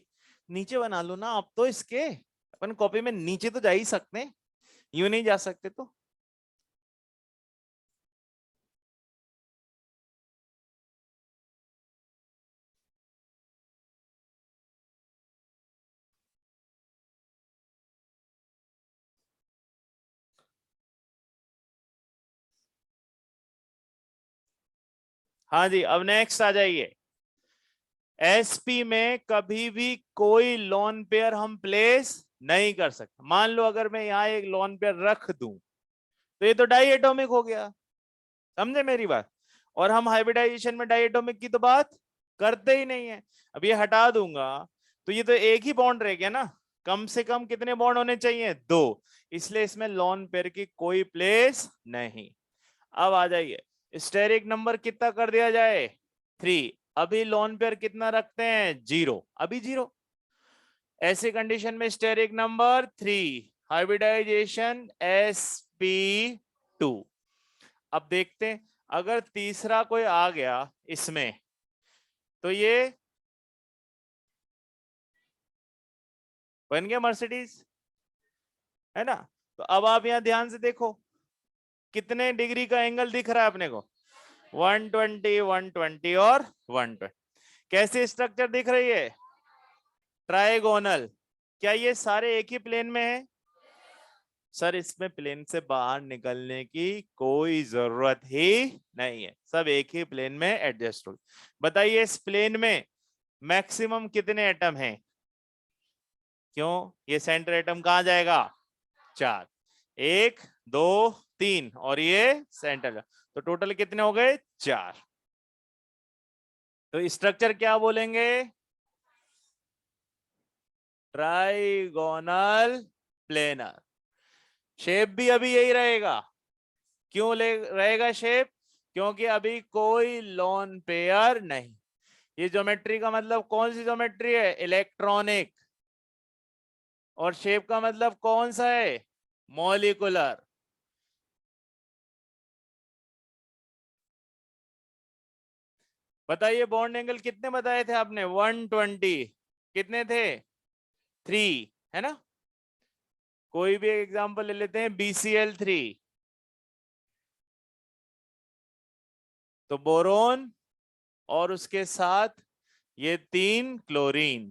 नीचे बना लो ना आप तो इसके। अपन कॉपी में नीचे तो जा ही सकते हैं, यूं नहीं जा सकते तो। हाँ जी अब नेक्स्ट आ जाइए। एसपी में कभी भी कोई लोन पेयर हम प्लेस नहीं कर सकते। मान लो अगर मैं यहाँ एक लोन पेयर रख दूं तो ये तो डाई एटॉमिक हो गया। समझे मेरी बात? और हम हाइब्रिडाइजेशन में डाई एटॉमिक की तो बात करते ही नहीं है। अब ये हटा दूंगा तो ये तो एक ही बॉन्ड रह गया ना। कम से कम कितने बॉन्ड होने चाहिए? 2। इसलिए इसमें लोन पेयर की कोई प्लेस नहीं। अब आ जाइए, स्टेरिक नंबर कितना कर दिया जाए? 3। अभी लोन पेयर कितना रखते हैं? 0। अभी 0। ऐसे कंडीशन में स्टेरिक नंबर 3, हाइब्रिडाइजेशन sp2। अब देखते हैं अगर तीसरा कोई आ गया इसमें तो ये बन गया मर्सिडीज, है ना। तो अब आप यहां ध्यान से देखो कितने डिग्री का एंगल दिख रहा है अपने को? 120, 120 और 120। कैसी स्ट्रक्चर दिख रही है? ट्राइगोनल। क्या ये सारे एक ही प्लेन में है? सर इसमें प्लेन से बाहर निकलने की कोई जरूरत ही नहीं है, सब एक ही प्लेन में एडजस्ट हो। बताइए इस प्लेन में मैक्सिमम कितने एटम हैं? क्यों, ये सेंटर एटम कहाँ जाएगा? 4, 1 2 3 और ये सेंटर, तो टोटल कितने हो गए? 4। तो स्ट्रक्चर क्या बोलेंगे? Trigonal planar. शेप भी अभी यही रहेगा। क्यों ले रहेगा शेप? क्योंकि अभी कोई लोन पेयर नहीं। ये ज्योमेट्री का मतलब कौन सी ज्योमेट्री है? इलेक्ट्रॉनिक। और शेप का मतलब कौन सा है? मॉलिक्यूलर। बताइए बॉन्ड एंगल कितने बताए थे आपने? 120। कितने थे? 3, है ना? कोई भी एग्जांपल ले लेते हैं, BCl3, तो बोरोन और उसके साथ ये 3 क्लोरीन।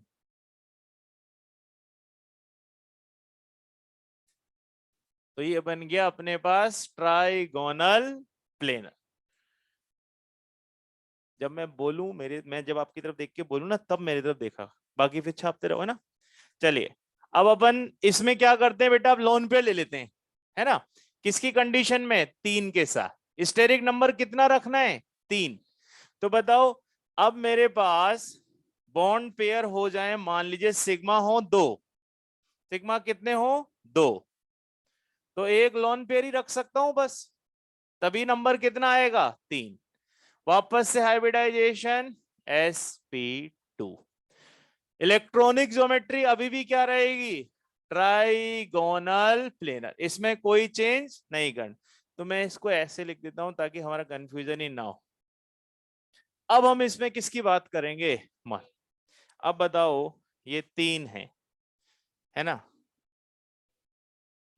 तो ये बन गया अपने पास ट्राइगोनल प्लेनर। जब मैं बोलूं मैं जब आपकी तरफ देख के बोलूं ना, तब मेरी तरफ देखा, बाकी फिर छापते रहो, है ना? चलिए अब अपन इसमें क्या करते हैं बेटा, अब लोन पे ले लेते हैं, है ना? किसकी कंडीशन में? 3 के साथ। स्टेरिक नंबर कितना रखना है? 3। तो बताओ, अब मेरे पास बॉन्ड पेयर हो जाए, मान लीजिए सिग्मा हो 2। सिग्मा कितने हो? 2। तो एक लोन पेयर ही रख सकता हूं बस, तभी नंबर कितना आएगा? 3। वापस से हाइब्रिडाइजेशन, sp2। इलेक्ट्रॉनिक ज्योमेट्री अभी भी क्या रहेगी? ट्राइगोनल प्लेनर, इसमें कोई चेंज नहीं करना। तो मैं इसको ऐसे लिख देता हूं ताकि हमारा कंफ्यूजन ही ना हो। अब हम इसमें किसकी बात करेंगे? मान, अब बताओ, ये 3 है ना?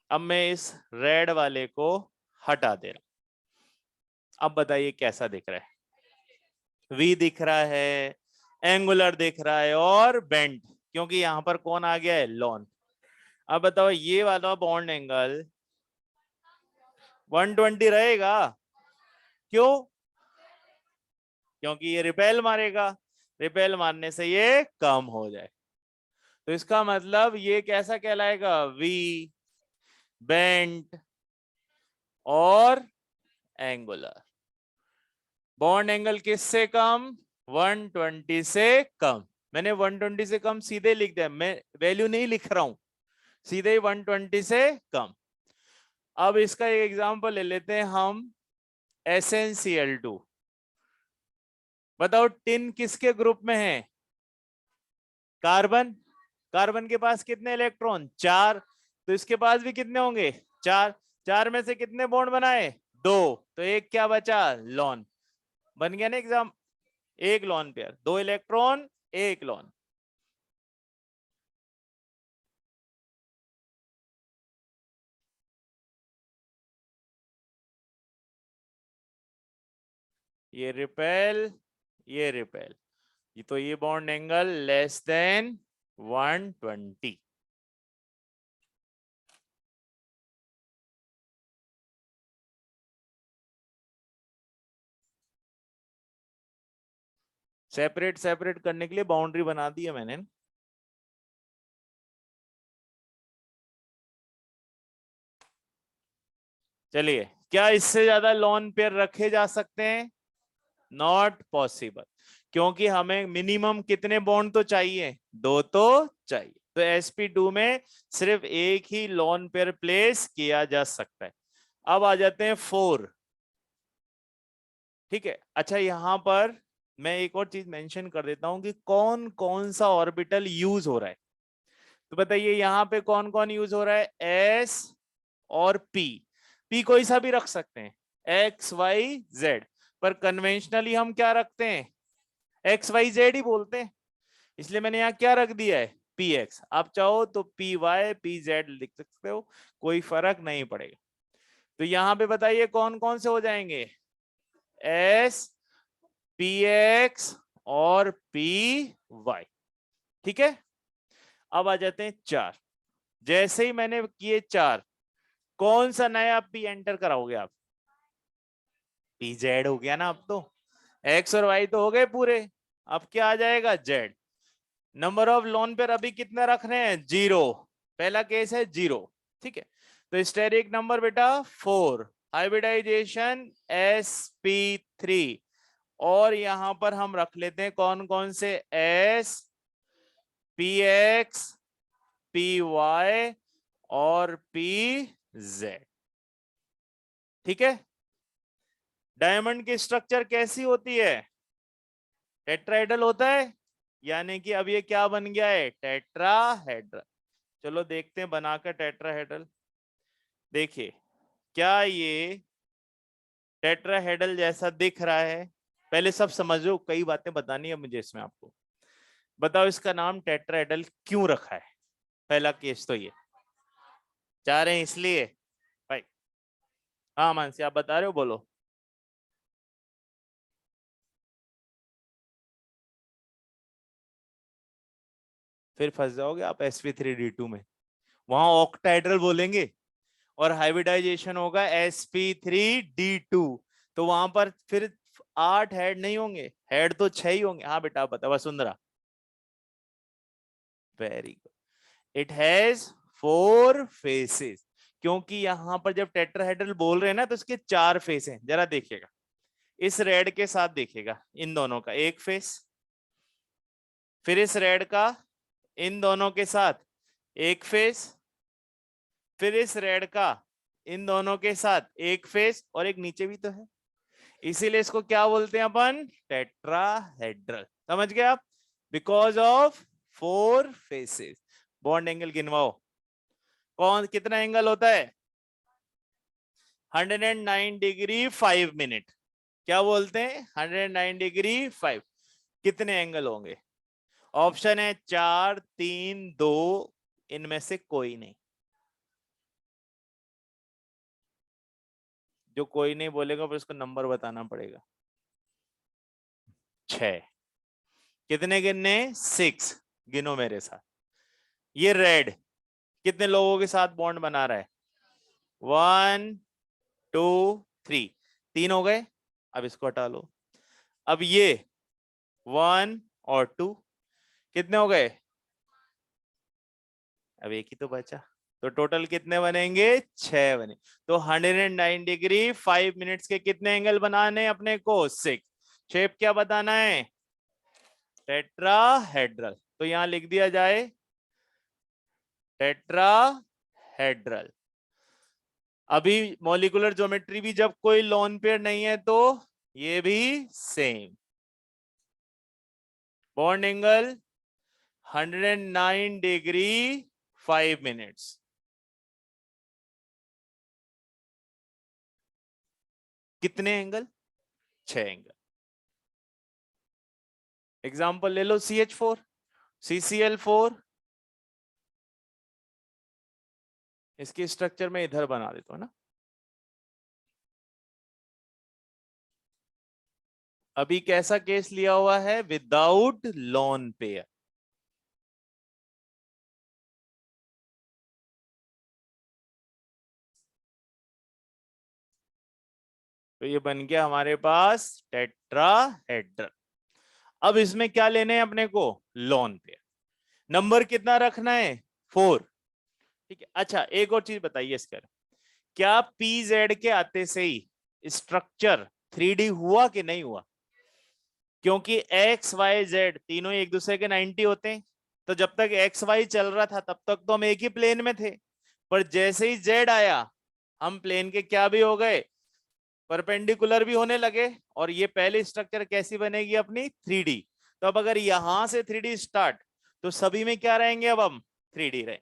अब मैं इस रेड वाले को हटा दे रहा हूं। अब बताइए कैसा दिख रहा है? वी दिख रहा है, एंगुलर दिख रहा है और बेंट, क्योंकि यहां पर कौन आ गया है? लॉन। अब बताओ ये वाला बॉन्ड एंगल 120 रहेगा? क्यों? क्योंकि ये रिपेल मारेगा, रिपेल मारने से ये कम हो जाए। तो इसका मतलब ये कैसा कहलाएगा? वी, बेंट और एंगुलर। बॉन्ड एंगल किससे कम? 120 से कम। मैंने 120 से कम सीधे लिख दिया, मैं वैल्यू नहीं लिख रहा हूं, सीधे ही 120 से कम। अब इसका एक एग्जांपल ले लेते हैं हम, SnCl2। बताओ टिन किसके ग्रुप में है? कार्बन। कार्बन के पास कितने इलेक्ट्रॉन? 4। तो इसके पास भी कितने होंगे? 4। 4 में से कितने बॉन्ड बनाए? 2। तो एक क्या बचा? लॉन। बन गया ना एग्जाम, एक लॉन पेयर, 2 इलेक्ट्रॉन, एक लॉन। ये रिपेल, ये रिपेल, ये तो ये bond angle less than 120। Separate separate करने के लिए बाउंड्री बना दी है मैंने। चलिए, क्या इससे ज्यादा लॉन पेयर रखे जा सकते हैं? नॉट पॉसिबल, क्योंकि हमें मिनिमम कितने बॉन्ड तो चाहिए? 2 तो चाहिए। तो sp2 में सिर्फ एक ही लॉन पेयर प्लेस किया जा सकता है। अब आ जाते हैं 4। ठीक है, अच्छा यहां पर मैं एक और चीज मेंशन कर देता हूं कि कौन कौन सा ऑर्बिटल यूज हो रहा है। तो बताइए यहाँ पे कौन कौन यूज हो रहा है? S और P। P कोई सा भी रख सकते हैं, XYZ, पर कन्वेंशनली हम क्या रखते हैं? XYZ ही बोलते हैं, इसलिए मैंने यहाँ क्या रख दिया है? PX। आप चाहो तो PY PZ लिख सकते हो, कोई फर्क नहीं पड़ेगा। तो यहाँ पे बताइए कौन कौन से हो जाएंगे? S, PX और PY। ठीक है, अब आ जाते हैं 4। जैसे ही मैंने किए 4, कौन सा नया पी एंटर कराओगे आप? पी जेड हो गया ना अब तो, एक्स और वाई तो हो गए पूरे, अब क्या आ जाएगा? Z. Number of lone pair अभी कितने रख रहे हैं? 0, पहला केस है 0, ठीक है। तो स्टेरिक नंबर बेटा 4, हाइब्रिडाइजेशन sp3, और यहां पर हम रख लेते हैं कौन कौन से, s px py और pz, ठीक है। डायमंड की स्ट्रक्चर कैसी होती है? टेट्राहेड्रल होता है, यानी कि अब ये क्या बन गया है? टेट्राहेड्रल। चलो देखते हैं बनाकर टेट्राहेड्रल। देखिए, क्या ये टेट्राहेड्रल जैसा दिख रहा है? पहले सब समझो, कई बातें बतानी है मुझे इसमें आपको। बताओ इसका नाम टेट्राहेड्रल क्यों रखा है? पहला केस तो ये चाह रहे हैं इसलिए भाई। हाँ मानसी, आप बता रहे हो, बोलो। फिर फंस जाओगे आप sp3d2 में, वहां ऑक्टाहेड्रल बोलेंगे और हाइब्रिडाइजेशन होगा sp3d2, तो वहां पर फिर 8 हेड नहीं होंगे, हेड तो 6 ही होंगे। हाँ बेटा बता Vasundhara. Very good, it has 4 faces, क्योंकि यहां पर जब टेट्राहेड्रल बोल रहे हैं ना तो इसके 4 फेस हैं। जरा देखिएगा, इस रेड के साथ देखिएगा, इन दोनों का एक फेस, फिर इस रेड का इन दोनों के साथ एक फेस, फिर इस रेड का इन दोनों के साथ एक फेस, और एक नीचे भी तो है, इसीलिए इसको क्या बोलते हैं अपन? टेट्राहेड्रल। समझ गए आप? Because of 4 faces. Bond angle गिनवाओ, कौन कितना एंगल होता है? 109 डिग्री 5 मिनट। क्या बोलते हैं? 109 डिग्री 5। कितने एंगल होंगे? ऑप्शन है 4, 3, 2, इनमें से कोई नहीं। जो कोई नहीं बोलेगा फिर उसको नंबर बताना पड़ेगा। 6। कितने गिनने? 6। गिनो मेरे साथ। ये रेड कितने लोगों के साथ बॉन्ड बना रहा है? 1, 2, 3, 3 हो गए। अब इसको हटा लो। अब ये 1 और 2 कितने हो गए? अब एक ही तो बचा, तो टोटल कितने बनेंगे? 6 बने। तो 109 डिग्री 5 मिनट्स के कितने एंगल बनाने अपने को? 6। शेप क्या बताना है? टेट्राहेड्रल। तो यहां लिख दिया जाए टेट्राहेड्रल। अभी मॉलिक्यूलर ज्योमेट्री भी जब कोई लोन पेयर नहीं है तो ये भी same. Bond angle 109 degree 5 minutes. कितने एंगल? 6 एंगल। एग्जाम्पल ले लो, CH4 CCl4, इसकी स्ट्रक्चर में इधर बना देता हूं ना। अभी कैसा केस लिया हुआ है? Without lone pair. तो ये बन गया हमारे पास टेट्राहेड्रल। अब इसमें क्या लेने हैं अपने को? Lone pair. नंबर कितना रखना है? 4, ठीक है। अच्छा एक और चीज बताइए इसका, क्या PZ के आते से ही स्ट्रक्चर 3D हुआ कि नहीं हुआ? क्योंकि XYZ तीनों एक दूसरे के 90 होते हैं, तो जब तक XY चल रहा था तब तक तो हम एक ही प्लेन में थे, पर जैसे ही Z आया हम प्लेन के क्या भी हो गए? परपेंडिकुलर भी होने लगे। और ये पहली स्ट्रक्चर कैसी बनेगी अपनी? 3D। तो अब अगर यहां से 3D स्टार्ट, तो सभी में क्या रहेंगे? अब हम 3D रहे।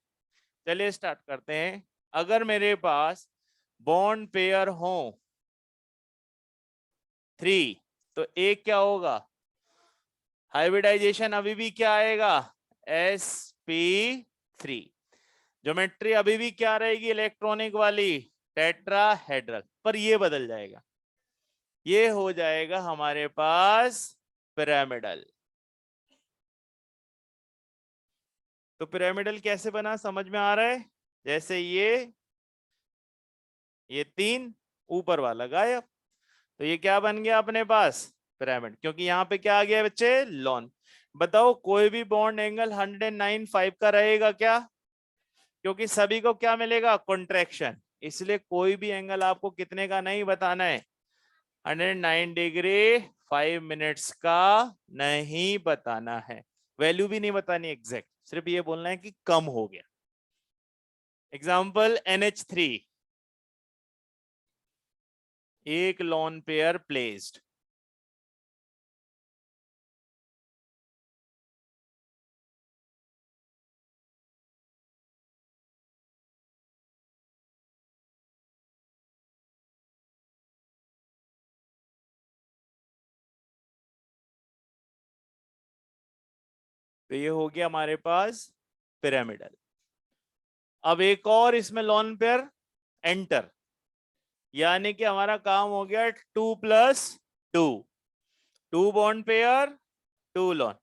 चलिए स्टार्ट करते हैं। अगर मेरे पास बॉन्ड पेयर हो 3, तो एक क्या होगा? हाइब्रिडाइजेशन अभी भी क्या आएगा? sp3। ज्योमेट्री अभी भी क्या रहेगी? इलेक्ट्रॉनिक वाली, टेट्राहेड्रल। पर ये बदल जाएगा, ये हो जाएगा हमारे पास पिरामिडल। तो पिरामिडल कैसे बना, समझ में आ रहा है? जैसे ये ये 3, ऊपर वाला गायब। तो ये क्या बन गया अपने पास? पिरामिड। क्योंकि यहाँ पे क्या आ गया बच्चे? लॉन। बताओ कोई भी बॉन्ड एंगल 109.5 का रहेगा क्या? क्योंकि सभी को क्या मिलेगा? कॉन्ट्रैक्शन। इसलिए कोई भी एंगल आपको कितने का नहीं बताना है, 109 डिग्री 5 मिनट्स का नहीं बताना है, वैल्यू भी नहीं बतानी एग्जैक्ट, सिर्फ ये बोलना है कि कम हो गया। एग्जाम्पल NH3, एक लॉन पेयर प्लेस्ड। तो ये हो गया हमारे पास पिरामिडल। अब एक और इसमें लॉन पेयर एंटर, यानी कि हमारा काम हो गया 2+2, 2 बॉन्ड पेयर 2 लॉन,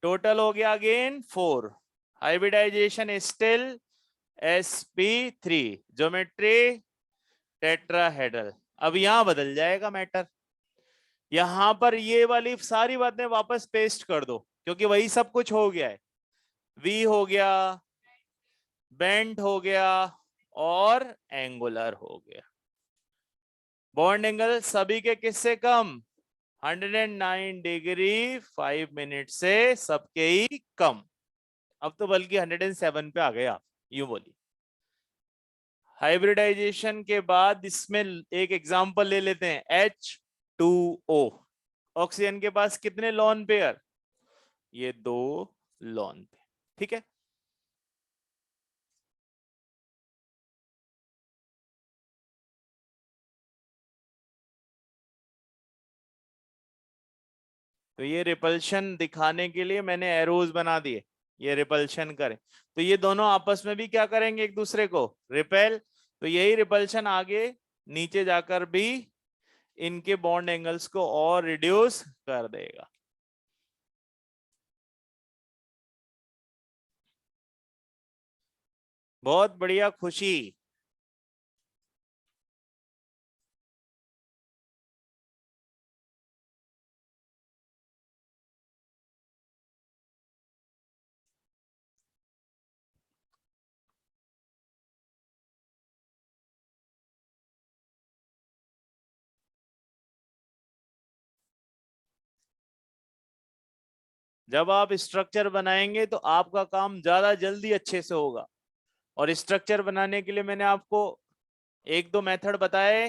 टोटल हो गया again 4। Hybridization still sp3, geometry tetrahedral. अब यहां बदल जाएगा मैटर, यहां पर ये वाली सारी बातें वापस पेस्ट कर दो, क्योंकि वही सब कुछ हो गया है। V हो गया, बेंट हो गया और एंगुलर हो गया। बॉन्ड एंगल सभी के किससे कम? 109 डिग्री 5 मिनट से सबके ही कम। अब तो बल्कि 107 पे आ गए आप, यूं बोलिए। हाइब्रिडाइजेशन के बाद इसमें एक एग्जांपल ले लेते हैं, H2O। ऑक्सीजन के पास कितने लॉन पेयर? ये 2 लॉन पेयर, ठीक है। तो ये रिपल्शन दिखाने के लिए मैंने एरोज बना दिए, ये रिपल्शन करें। तो ये दोनों आपस में भी क्या करेंगे? एक दूसरे को रिपेल। तो यही रिपल्शन आगे नीचे जाकर भी इनके बॉन्ड एंगल्स को और रिड्यूस कर देगा। बहुत बढ़िया, खुशी। जब आप स्ट्रक्चर बनाएंगे तो आपका काम ज्यादा जल्दी अच्छे से होगा। और स्ट्रक्चर बनाने के लिए मैंने आपको एक दो मेथड बताए।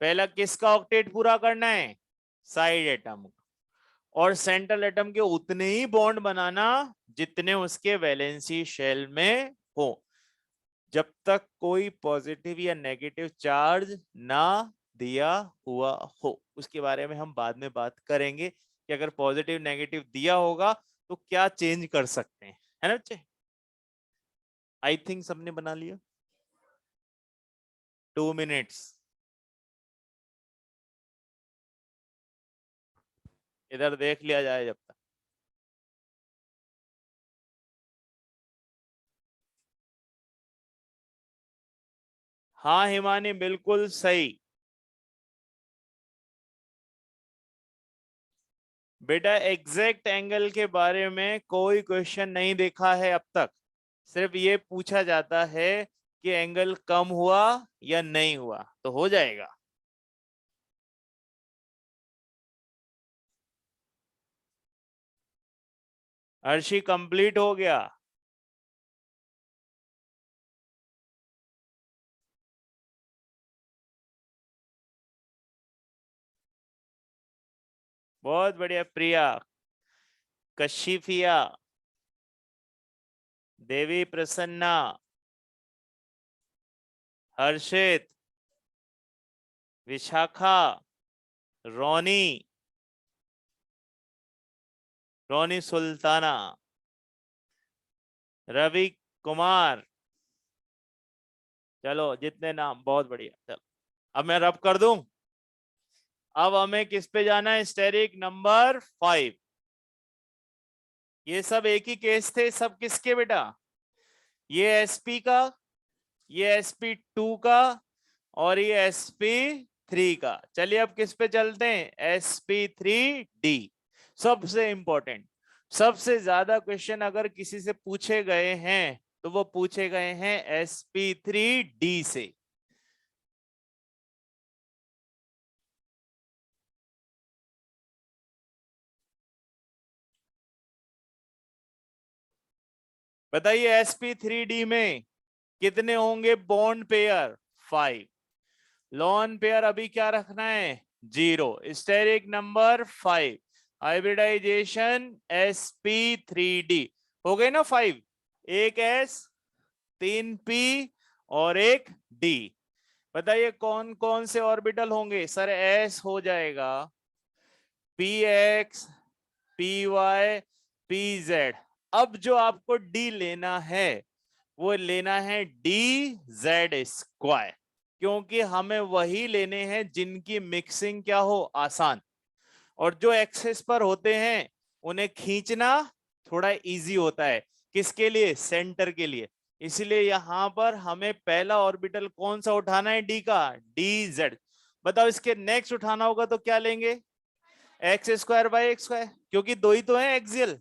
पहला किसका ऑक्टेट पूरा करना है? Side atom. और सेंट्रल एटम के उतने ही बॉन्ड बनाना जितने उसके वैलेंसी शेल में हो, जब तक कोई पॉजिटिव या नेगेटिव चार्ज ना दिया हुआ हो। उसके बारे में हम बाद में बात करेंगे कि अगर पॉजिटिव नेगेटिव दिया होगा तो क्या चेंज कर सकते हैं, है ना बच्चे? आई थिंक सबने बना लिया। 2 मिनट्स, इधर देख लिया जाए जब तक। हाँ हिमानी, बिल्कुल सही। बेटा एग्जैक्ट एंगल के बारे में कोई क्वेश्चन नहीं देखा है अब तक, सिर्फ ये पूछा जाता है कि एंगल कम हुआ या नहीं हुआ, तो हो जाएगा। अर्शी कंप्लीट हो गया। बहुत बढ़िया प्रिया, कशिफिया, देवी प्रसन्ना, हर्षित, विशाखा, रोनी, रोनी सुल्ताना, रवि कुमार। चलो जितने नाम, बहुत बढ़िया। चलो अब मैं रब कर दूं। अब हमें किस पे जाना है? Steric number 5। ये सब एक ही केस थे, सब किसके बेटा? ये SP का, ये SP2 का, और ये sp3 का। चलिए अब किस पे चलते हैं, sp3d। सबसे इंपॉर्टेंट, सबसे ज्यादा क्वेश्चन अगर किसी से पूछे गए हैं तो वो पूछे गए हैं sp3d से। बताइए sp3d में कितने होंगे बॉन्ड पेयर, 5। लॉन पेयर अभी क्या रखना है, 0। Steric number 5। हाइब्रिडाइजेशन sp3d हो गए ना 5। एक s, 3 p और एक d। बताइए कौन कौन से ऑर्बिटल होंगे, सर s हो जाएगा, px, py, pz। अब जो आपको d लेना है वो लेना है dz², क्योंकि हमें वही लेने हैं जिनकी मिक्सिंग क्या हो, आसान। और जो एक्सेस पर होते हैं उन्हें खींचना थोड़ा इजी होता है, किसके लिए, सेंटर के लिए। इसलिए यहां पर हमें पहला ऑर्बिटल कौन सा उठाना है, डी का, dz। बताओ इसके नेक्स्ट उठाना होगा तो क्या लेंगे, x² / x², क्योंकि दो ही तो है एक्सियल,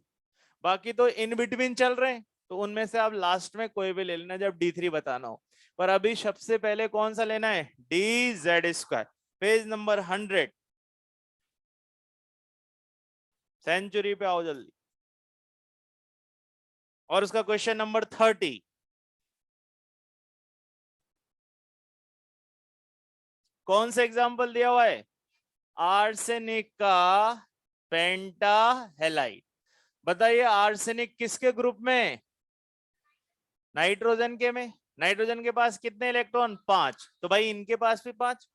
बाकी तो इन बिटवीन चल रहे हैं। तो उनमें से आप लास्ट में कोई भी ले लेना जब d3 बताना हो। पर अभी सबसे पहले कौन सा लेना है, dz²। पेज नंबर 100, सेंचुरी पे आओ जल्दी। और उसका क्वेश्चन नंबर 30, कौन सा एग्जाम्पल दिया हुआ है, आर्सेनिक का पेंटाहेलाइड। बताइए आर्सेनिक किसके ग्रुप में, नाइट्रोजन के में। नाइट्रोजन के पास कितने इलेक्ट्रॉन, 5। तो भाई इनके पास भी 5,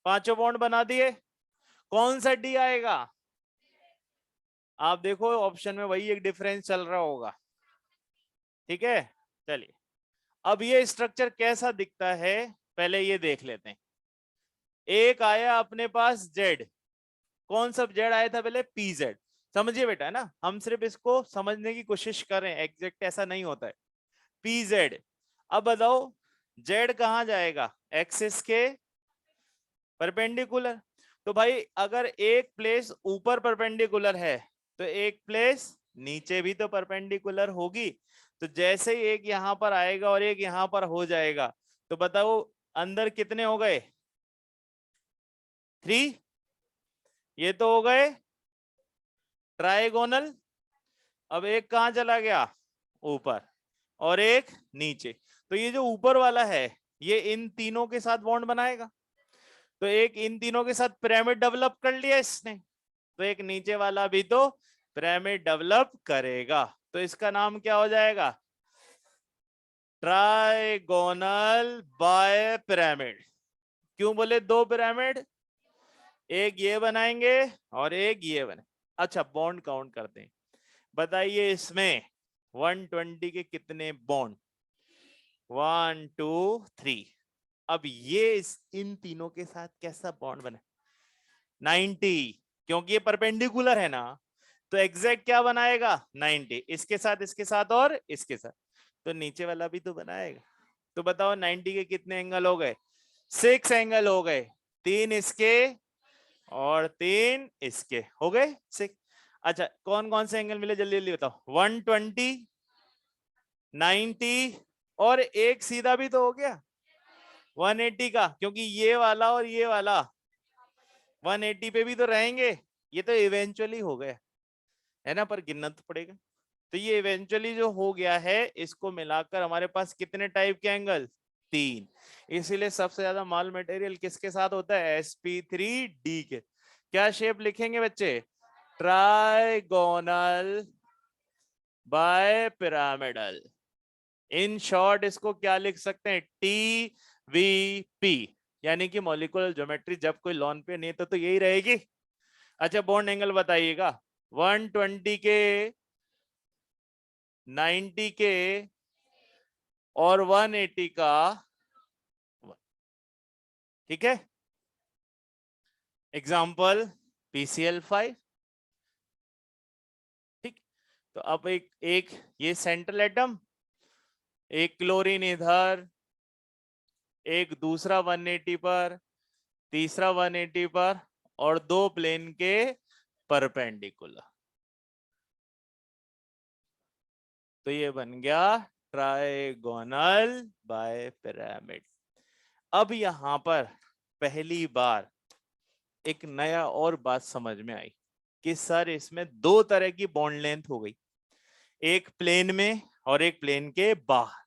पांचों बॉन्ड बना दिए। कौन सा डी आएगा, आप देखो ऑप्शन में वही एक डिफरेंस चल रहा होगा, ठीक है। चलिए अब ये स्ट्रक्चर कैसा दिखता है पहले ये देख लेते हैं। एक आया अपने पास जेड, कौन सा जेड आया था पहले, पीजेड। समझिए बेटा, है ना, हम सिर्फ इसको समझने की कोशिश कर रहे हैं, एग्जैक्ट ऐसा नहीं होता है, पीजेड। अब बताओ जेड कहां जाएगा, एक्सिस के परपेंडिकुलर। तो भाई अगर एक प्लेस ऊपर परपेंडिकुलर है तो एक प्लेस नीचे भी तो परपेंडिकुलर होगी। तो जैसे ही एक यहां पर आएगा और एक यहां पर हो जाएगा, तो बताओ अंदर कितने हो गए, 3। ये तो हो गए ट्राइगोनल। अब एक कहां चला गया, ऊपर, और एक नीचे। तो ये जो ऊपर वाला है ये इन तीनों के साथ बॉन्ड बनाएगा, तो एक इन तीनों के साथ पिरामिड डेवलप कर लिया इसने, तो एक नीचे वाला भी तो पिरामिड डेवलप करेगा। तो इसका नाम क्या हो जाएगा, ट्राइगोनल बाय पिरामिड। क्यों बोले दो पिरामिड, एक ये बनाएंगे और एक ये बने। अच्छा बॉन्ड काउंट करते हैं, बताइए इसमें 120 के कितने बॉन्ड, 1 2 3। अब ये इन तीनों के साथ कैसा बॉन्ड बने, 90, क्योंकि ये परपेंडिकुलर है ना, तो एग्जैक्ट क्या बनाएगा, 90, इसके साथ और इसके साथ, तो नीचे वाला भी तो बनाएगा। तो बताओ 90 के कितने एंगल हो गए, 6 एंगल हो गए, 3 इसके और 3 इसके, हो गए 6। अच्छा कौन कौन से एंगल मिले, जल्दी जल्दी बताओ, 120, 90 और एक सीधा भी तो हो गया 180 का, क्योंकि ये वाला और ये वाला 180 पे भी तो रहेंगे। ये तो इवेंचुअली हो गया है ना, पर गिनना तो पड़ेगा। तो ये इवेंचुअली जो हो गया है, इसको मिलाकर हमारे पास कितने टाइप के एंगल, 3। इसीलिए सबसे ज्यादा माल मटेरियल किसके साथ होता है, sp3d के। क्या शेप लिखेंगे बच्चे, trigonal bi pyramidal. In short इसको क्या लिख सकते हैं, TVP, यानी कि मॉलिक्यूलर ज्योमेट्री। जब कोई लॉन पे नहीं तो यही रहेगी। अच्छा बॉन्ड एंगल बताइएगा, 120 के, 90 के और 180 का, ठीक है। एग्जाम्पल PCl5, ठीक। तो अब एक एक ये सेंट्रल एटम, एक क्लोरीन इधर, एक दूसरा 180 पर, तीसरा 180 पर, और दो प्लेन के परपेंडिकुलर। तो ये बन गया ट्राइगोनल बाय पिरामिड। अब यहां पर पहली बार एक नया और बात समझ में आई कि सर इसमें दो तरह की बॉन्ड लेंथ हो गई, एक प्लेन में और एक प्लेन के बाहर।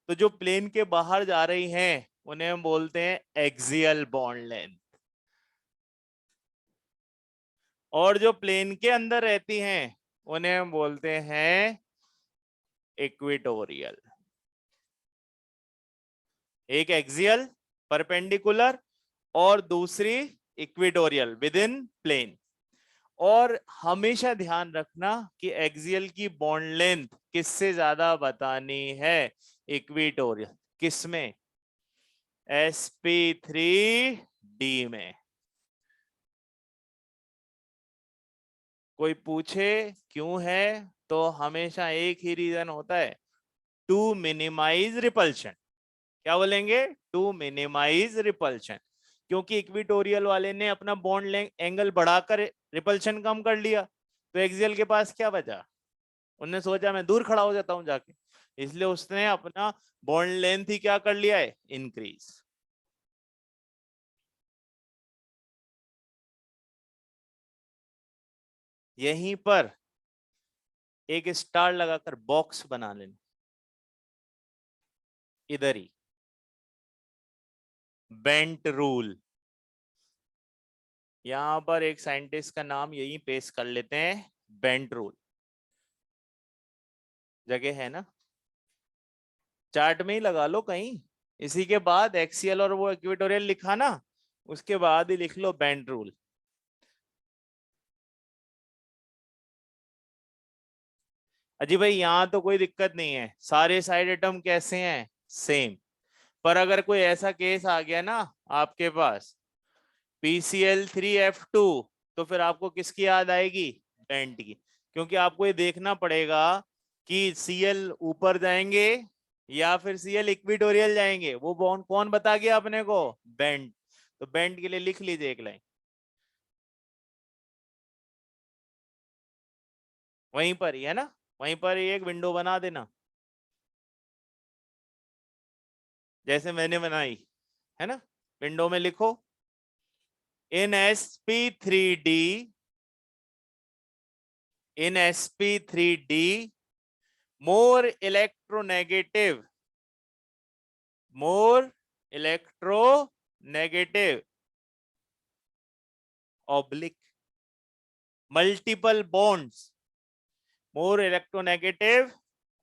तो जो प्लेन के बाहर जा रही हैं उन्हें हम बोलते हैं एक्सियल बॉन्ड लेंथ, और जो प्लेन के अंदर रहती हैं उन्हें हम बोलते हैं इक्वेटोरियल। एक एक्सियल परपेंडिकुलर और दूसरी इक्वेटोरियल विद इन प्लेन। और हमेशा ध्यान रखना कि एक्सियल की बॉन्ड लेंथ किससे ज्यादा बतानी है, इक्वेटोरियल। किसमें? sp3d में। कोई पूछे क्यों है तो हमेशा एक ही रीजन होता है, टू मिनिमाइज रिपल्शन। क्या बोलेंगे? To minimize repulsion. क्योंकि इक्वेटोरियल वाले ने अपना बॉन्ड एंगल बढ़ाकर रिपल्शन कम कर लिया, तो एक्सियल के पास क्या बचा? उन्होंने सोचा मैं दूर खड़ा हो जाता हूं जाके, इसलिए उसने अपना बॉन्ड लेंथ ही क्या कर लिया है, इंक्रीज। यहीं पर एक स्टार लगाकर बॉक्स बना लेना, इधर ही, बेंट रूल। यहां पर एक साइंटिस्ट का नाम यही पेश कर लेते हैं, बेंट रूल। जगह है ना, चार्ट में ही लगा लो कहीं। इसी के बाद एक्सियल और वो इक्वेटोरियल लिखा ना, उसके बाद ही लिख लो बेंट रूल। अजी भाई यहां तो कोई दिक्कत नहीं है, सारे साइड एटम कैसे हैं, सेम। पर अगर कोई ऐसा केस आ गया ना आपके पास PCl3F2, तो फिर आपको किसकी याद आएगी, बेंट की। क्योंकि आपको ये देखना पड़ेगा कि Cl ऊपर जाएंगे या फिर Cl इक्विटोरियल जाएंगे, वो बॉन्ड कौन बता गया अपने को, बेंट। तो बेंट के लिए लिख लीजिए एक लाइन, वहीं पर ही है ना, वहीं पर ही एक विंडो बना देना जैसे मैंने बनाई है ना। विंडो में लिखो, in sp3d in sp3d more electronegative oblique multiple bonds, more electronegative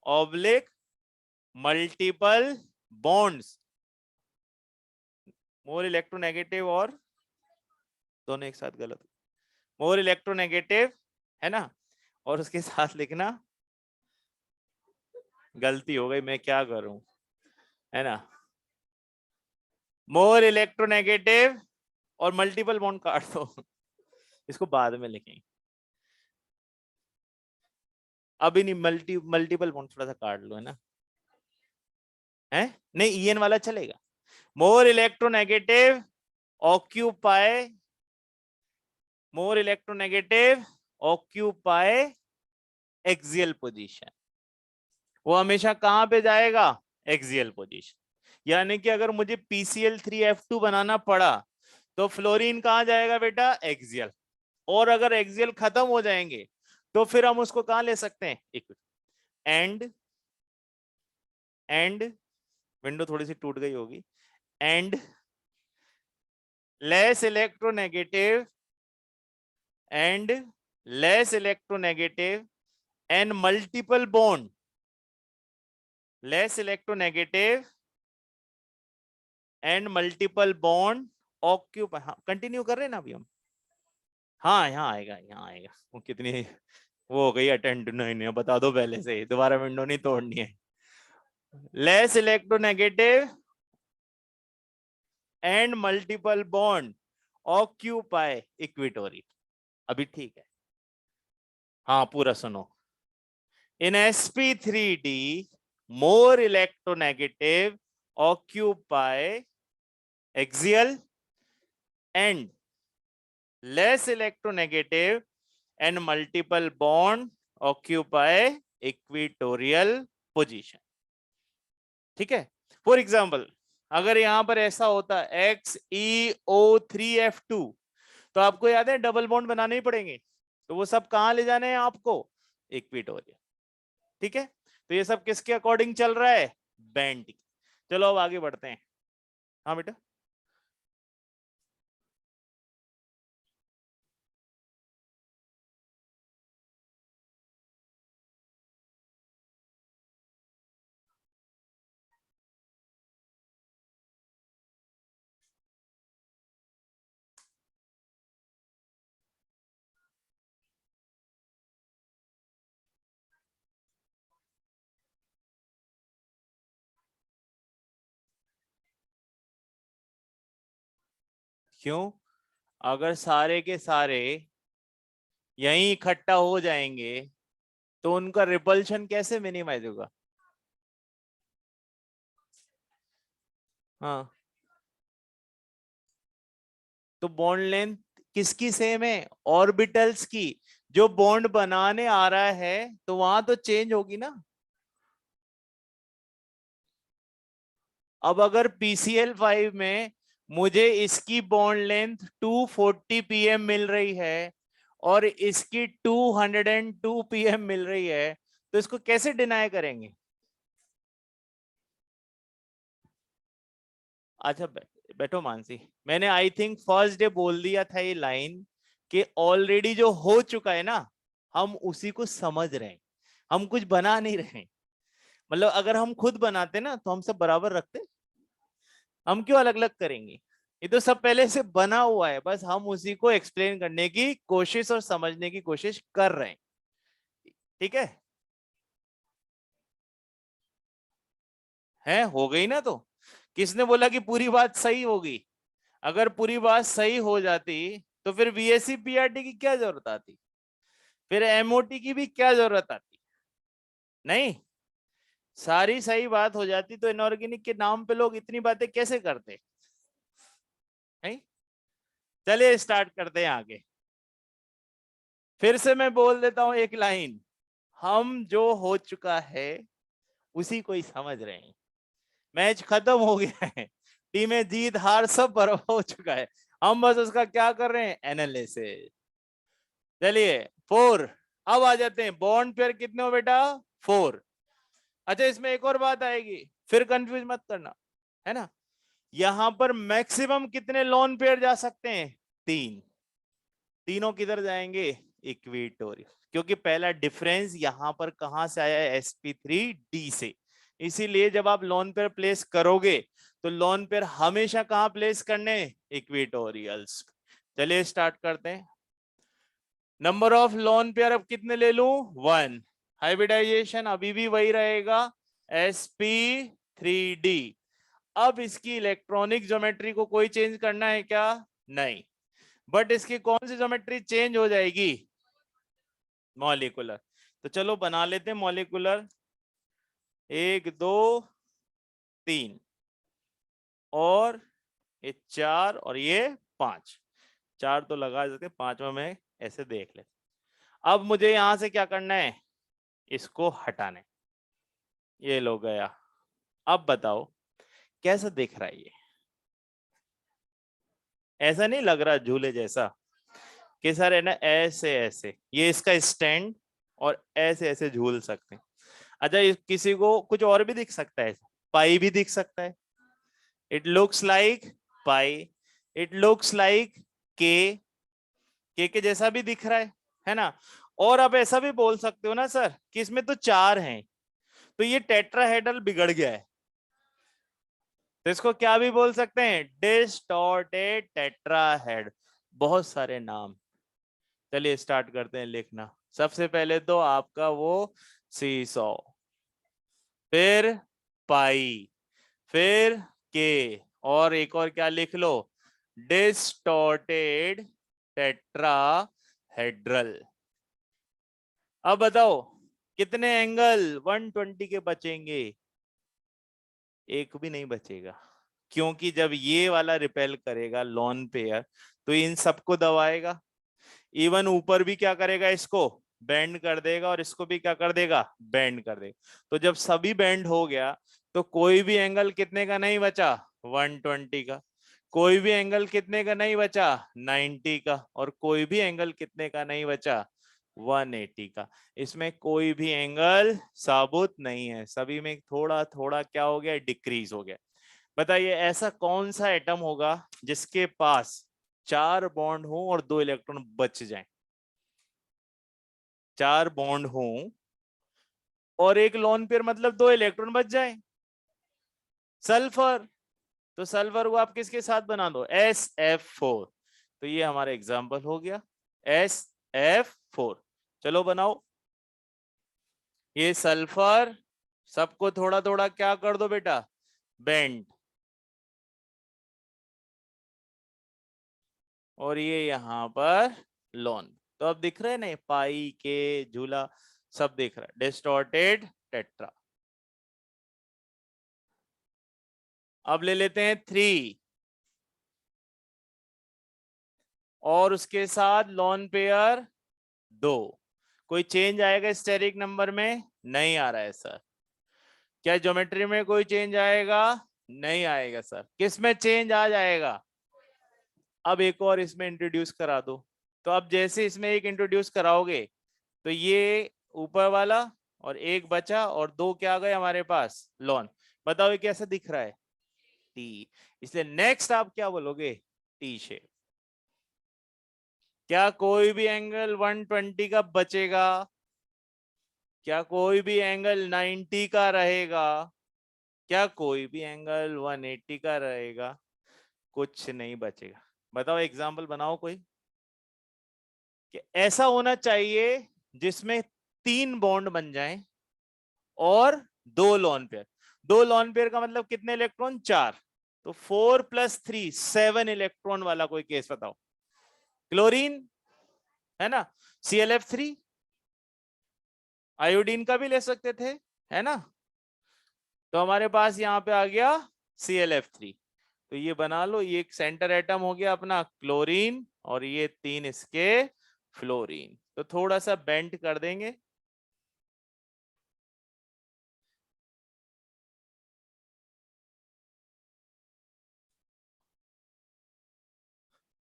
oblique multiple bonds, more electronegative और दोनों एक साथ गलत, मोर इलेक्ट्रोनेगेटिव है ना, और उसके साथ लिखना, गलती हो गई मैं क्या करूं, है ना, मोर इलेक्ट्रोनेगेटिव और मल्टीपल बॉन्ड काट दो इसको बाद में लिखेंगे, अभी नहीं। मल्टीपल बॉन्ड थोड़ा सा काट लो, है ना, है नहीं, EN वाला चलेगा। More electronegative occupy, more electronegative occupy axial position. वो हमेशा कहां पे जाएगा, एक्सियल पोजीशन। यानी कि अगर मुझे PCl3F2 बनाना पड़ा तो फ्लोरीन कहां जाएगा बेटा, एक्सियल। और अगर एक्सियल खत्म हो जाएंगे तो फिर हम उसको कहां ले सकते हैं, एंड एंड विंडो थोड़ी सी टूट गई होगी, and less electronegative and less electronegative and multiple bond, less electronegative and multiple bond occupy. हाँ कंटिन्यू कर रहे हैं ना अभी हम, हाँ यहाँ आएगा, यहाँ आएगा। वो कितनी वो हो गई अटेंड, नहीं नहीं बता दो पहले से, दोबारा विंडो नहीं तोड़नी है। Less electronegative and multiple bond occupy equatorial. अभी ठीक है, हाँ पूरा सुनो। इन sp3d more electronegative occupy axial and less electronegative and multiple bond occupy equatorial position. ठीक है, फॉर एग्जाम्पल अगर यहां पर ऐसा होता XeO3F2 तो आपको याद है डबल बॉन्ड बनाने ही पड़ेंगे, तो वो सब कहां ले जाने हैं आपको, इक्वेटोरियल। ठीक है, तो ये सब किसके अकॉर्डिंग चल रहा है, बैंड की। चलो अब आगे बढ़ते हैं। हाँ बेटा, क्यों, अगर सारे के सारे यहीं इकट्ठा हो जाएंगे तो उनका रिपल्शन कैसे मिनिमाइज होगा। हाँ, तो बॉन्ड लेंथ किसकी सेम है, ऑर्बिटल्स की। जो बॉन्ड बनाने आ रहा है तो वहां तो चेंज होगी ना। अब अगर PCl5 में मुझे इसकी बॉन्ड लेंथ 240 pm मिल रही है और इसकी 202 pm मिल रही है, तो इसको कैसे डिनाई करेंगे। अच्छा बैठो मानसी, मैंने आई थिंक फर्स्ट डे बोल दिया था ये लाइन कि ऑलरेडी जो हो चुका है ना, हम उसी को समझ रहे हैं, हम कुछ बना नहीं रहे। मतलब अगर हम खुद बनाते ना तो हम सब बराबर रखते, हम क्यों अलग अलग करेंगे। ये तो सब पहले से बना हुआ है, बस हम उसी को एक्सप्लेन करने की कोशिश और समझने की कोशिश कर रहे हैं। ठीक है हो गई ना। तो किसने बोला कि पूरी बात सही होगी। अगर पूरी बात सही हो जाती तो फिर VSC PRT की क्या जरूरत आती, फिर MOT की भी क्या जरूरत आती। नहीं, सारी सही बात हो जाती तो इनऑर्गेनिक के नाम पे लोग इतनी बातें कैसे करते। नहीं, चलिए स्टार्ट करते हैं आगे। फिर से मैं बोल देता हूं एक लाइन, हम जो हो चुका है उसी को ही समझ रहे हैं। मैच खत्म हो गया है, टीमें जीत हार सब बराबर हो चुका है, हम बस उसका क्या कर रहे हैं, एनालिसिस। चलिए 4, अब आ जाते हैं बॉन्ड पेयर कितने हो बेटा, 4। अच्छा इसमें एक और बात आएगी, फिर कंफ्यूज मत करना, है ना। यहां पर मैक्सिमम कितने लोन पेयर जा सकते हैं, 3। तीनों किधर जाएंगे, इक्वेटोरियल, क्योंकि पहला डिफरेंस यहां पर कहां से आया है, sp3d से। इसीलिए जब आप लोन पेयर प्लेस करोगे तो लोन पेयर हमेशा कहां प्लेस करने, इक्वेटोरियल्स। चलिए स्टार्ट करते हैं। नंबर ऑफ लोन पेयर अब कितने ले लूं, 1। हाइब्रिडाइजेशन अभी भी वही रहेगा, sp3d। अब इसकी इलेक्ट्रॉनिक ज्योमेट्री को कोई चेंज करना है क्या, नहीं। बट इसकी कौन सी ज्योमेट्री चेंज हो जाएगी, मॉलिक्यूलर। तो चलो बना लेते हैं मॉलिक्यूलर, 1 2 3 और ये 4 और ये 5। 4 तो लगा देते, 5वां में ऐसे देख ले। अब मुझे यहां से क्या करना है, इसको हटाना है। ये लो गया। अब बताओ कैसा दिख रहा है ये, ऐसा नहीं लग रहा झूले जैसा कि सर है ना ऐसे ऐसे, ये इसका स्टैंड और ऐसे ऐसे झूल सकते हैं। अच्छा किसी को कुछ और भी दिख सकता है, पाई भी दिख सकता है, it looks like pi, it looks like के जैसा भी दिख रहा है ना। और आप ऐसा भी बोल सकते हो ना सर कि इसमें तो 4 हैं तो ये टेट्राहेड्रल बिगड़ गया है, तो इसको क्या भी बोल सकते हैं, डिस्टॉर्टेड टेट्राहेड। बहुत सारे नाम। चलिए स्टार्ट करते हैं लिखना। सबसे पहले तो आपका वो सीसॉ, फिर पाई, फिर के, और एक और क्या लिख लो, डिस्टॉर्टेड टेट्राहेड्रल। अब बताओ कितने एंगल 120 के बचेंगे, एक भी नहीं बचेगा। क्योंकि जब ये वाला रिपेल करेगा लोन पेयर तो इन सबको दबाएगा, इवन ऊपर भी क्या करेगा, इसको बेंड कर देगा और इसको भी क्या कर देगा, बेंड कर देगा। तो जब सभी बेंड हो गया तो कोई भी एंगल कितने का नहीं बचा, 120 का। कोई भी एंगल कितने का नहीं बचा, 90 का। और कोई भी एंगल कितने का नहीं बचा, 180 का। इसमें कोई भी एंगल साबुत नहीं है, सभी में थोड़ा थोड़ा क्या हो गया, डिक्रीज हो गया। बताइए ऐसा कौन सा एटम होगा जिसके पास 4 बॉन्ड हो और 2 इलेक्ट्रॉन बच जाएं। 4 बॉन्ड हो और एक लोन पेयर, मतलब 2 इलेक्ट्रॉन बच जाए। सल्फर। तो सल्फर को आप किसके साथ बना दो, SF4। तो ये हमारा एग्जाम्पल हो गया SF4। चलो बनाओ ये सल्फर, सबको थोड़ा थोड़ा क्या कर दो बेटा, बेंड। और ये यहां पर लोन। तो अब दिख रहे हैं ना, पाई के झूला सब दिख रहा है, डिस्टॉर्टेड टेट्रा। अब ले लेते हैं 3 और उसके साथ लोन पेयर 2। कोई चेंज आएगा स्टेरिक नंबर में, नहीं आ रहा है सर। क्या ज्योमेट्री में कोई चेंज आएगा, नहीं आएगा सर। किस में चेंज आ जाएगा, अब एक और इसमें इंट्रोड्यूस करा दो। तो अब जैसे इसमें एक इंट्रोड्यूस कराओगे तो ये ऊपर वाला और एक बचा और 2 क्या आ गए हमारे पास, लॉन। बताओ ये कैसा दिख रहा है, टी। इसलिए नेक्स्ट आप क्या बोलोगे, टी शेप। क्या कोई भी एंगल 120 का बचेगा, क्या कोई भी एंगल 90 का रहेगा, क्या कोई भी एंगल 180 का रहेगा, कुछ नहीं बचेगा। बताओ एग्जाम्पल बनाओ कोई कि ऐसा होना चाहिए जिसमें 3 बॉन्ड बन जाएं और 2 लॉन पेयर। 2 लॉन पेयर का मतलब कितने इलेक्ट्रॉन, 4। तो 4 + 3 7 इलेक्ट्रॉन वाला कोई केस बताओ। क्लोरीन है ना, ClF3। आयोडीन का भी ले सकते थे, है ना। तो हमारे पास यहाँ पे आ गया ClF3। तो ये बना लो, ये एक सेंटर एटम हो गया अपना क्लोरीन और ये 3 इसके फ्लोरीन। तो थोड़ा सा बेंड कर देंगे।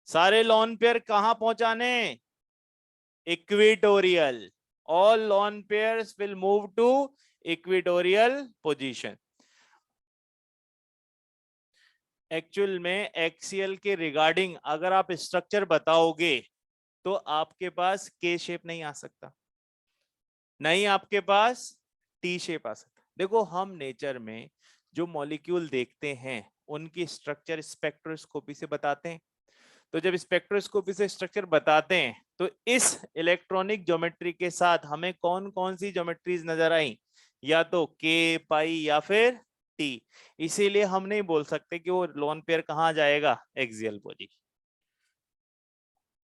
सारे लॉन पेयर कहां पहुंचाने, equatorial. All lone pairs will move to equatorial position. Actual में एक्सियल के रिगार्डिंग अगर आप स्ट्रक्चर बताओगे तो आपके पास के शेप नहीं आ सकता, नहीं आपके पास टी शेप आ सकता। देखो हम नेचर में जो मॉलिक्यूल देखते हैं उनकी स्ट्रक्चर स्पेक्ट्रोस्कोपी से बताते हैं। तो जब स्पेक्ट्रोस्कोपी से स्ट्रक्चर बताते हैं तो इस इलेक्ट्रॉनिक ज्योमेट्री के साथ हमें कौन कौन सी ज्योमेट्रीज नजर आई, या तो के, पाई या फिर टी। इसीलिए हम नहीं बोल सकते कि वो लोन पेयर कहां जाएगा, एक्सियल पोजीशन।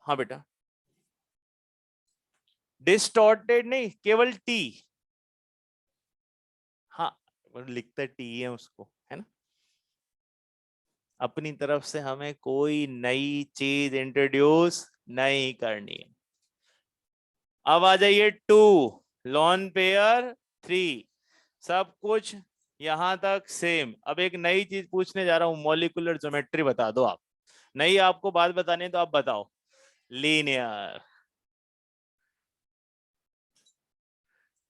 हाँ बेटा, डिस्टॉर्टेड नहीं, केवल टी। हाँ लिखते टी है उसको, है ना। अपनी तरफ से हमें कोई नई चीज इंट्रोड्यूस नहीं करनी है। अब आ जाइए 2 लॉन पेयर 3, सब कुछ यहां तक सेम। अब एक नई चीज पूछने जा रहा हूं, मॉलिक्यूलर ज्योमेट्री बता दो आप। नहीं आपको बात बतानी है तो आप बताओ, लीनियर।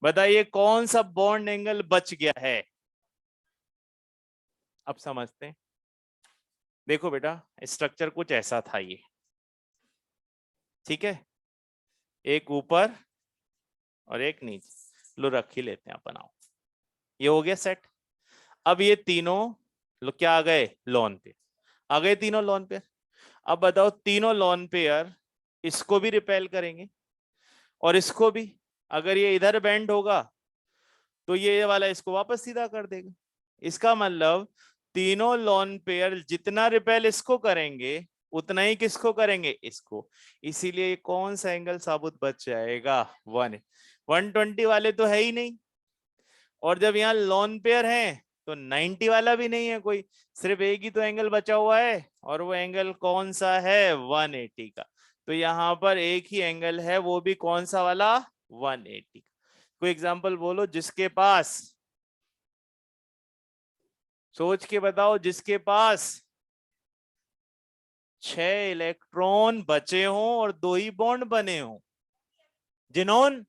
बताइए कौन सा बॉन्ड एंगल बच गया है, अब समझते हैं। देखो बेटा स्ट्रक्चर कुछ ऐसा था ये, ठीक है, एक ऊपर और एक नीचे। लो रख ही लेते हैं अपन, आओ। ये हो गया सेट। अब ये तीनों लोग क्या आ गए, लोन पे आ गए, तीनों लोन पे। अब बताओ तीनों लोन पेयर इसको भी रिपेल करेंगे और इसको भी। अगर ये इधर बेंड होगा तो ये वाला इसको वापस सीधा कर देगा। इसका मतलब तीनों लोन पेयर जितना रिपेल इसको करेंगे उतना ही किसको करेंगे, इसको। इसीलिए कौन सा एंगल साबुत बच जाएगा, 120 वाले तो है ही नहीं। और जब यहाँ लोन पेयर हैं तो 90 वाला भी नहीं है कोई, सिर्फ एक ही तो एंगल बचा हुआ है, और वो एंगल कौन सा है? 180 का। तो यहाँ पर एक ही एंगल है, वो भी कौन सा वाला? 180 का। कोई एग्जांपल बोलो जिसके पास, सोच के बताओ, जिसके पास 6 इलेक्ट्रॉन बचे हों और 2 ही बॉन्ड बने हों। जिनोन,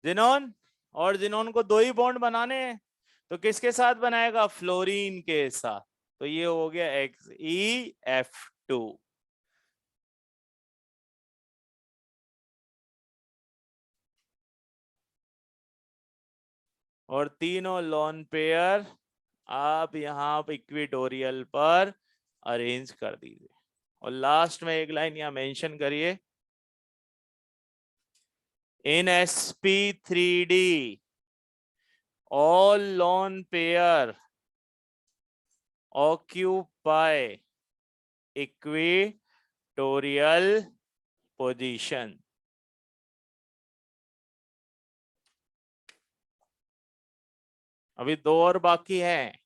जिनोन, और जिनोन को 2 ही बॉन्ड बनाने हैं, तो किसके साथ बनाएगा? फ्लोरीन के साथ। तो ये हो गया XeF2। और तीनों लोन पेयर आप यहाँ इक्विटोरियल पर अरेंज कर दीजिए। और लास्ट में एक लाइन यहाँ मेंशन करिए, इन sp3d all lone pair occupy equatorial position। अभी 2 और बाकी हैं।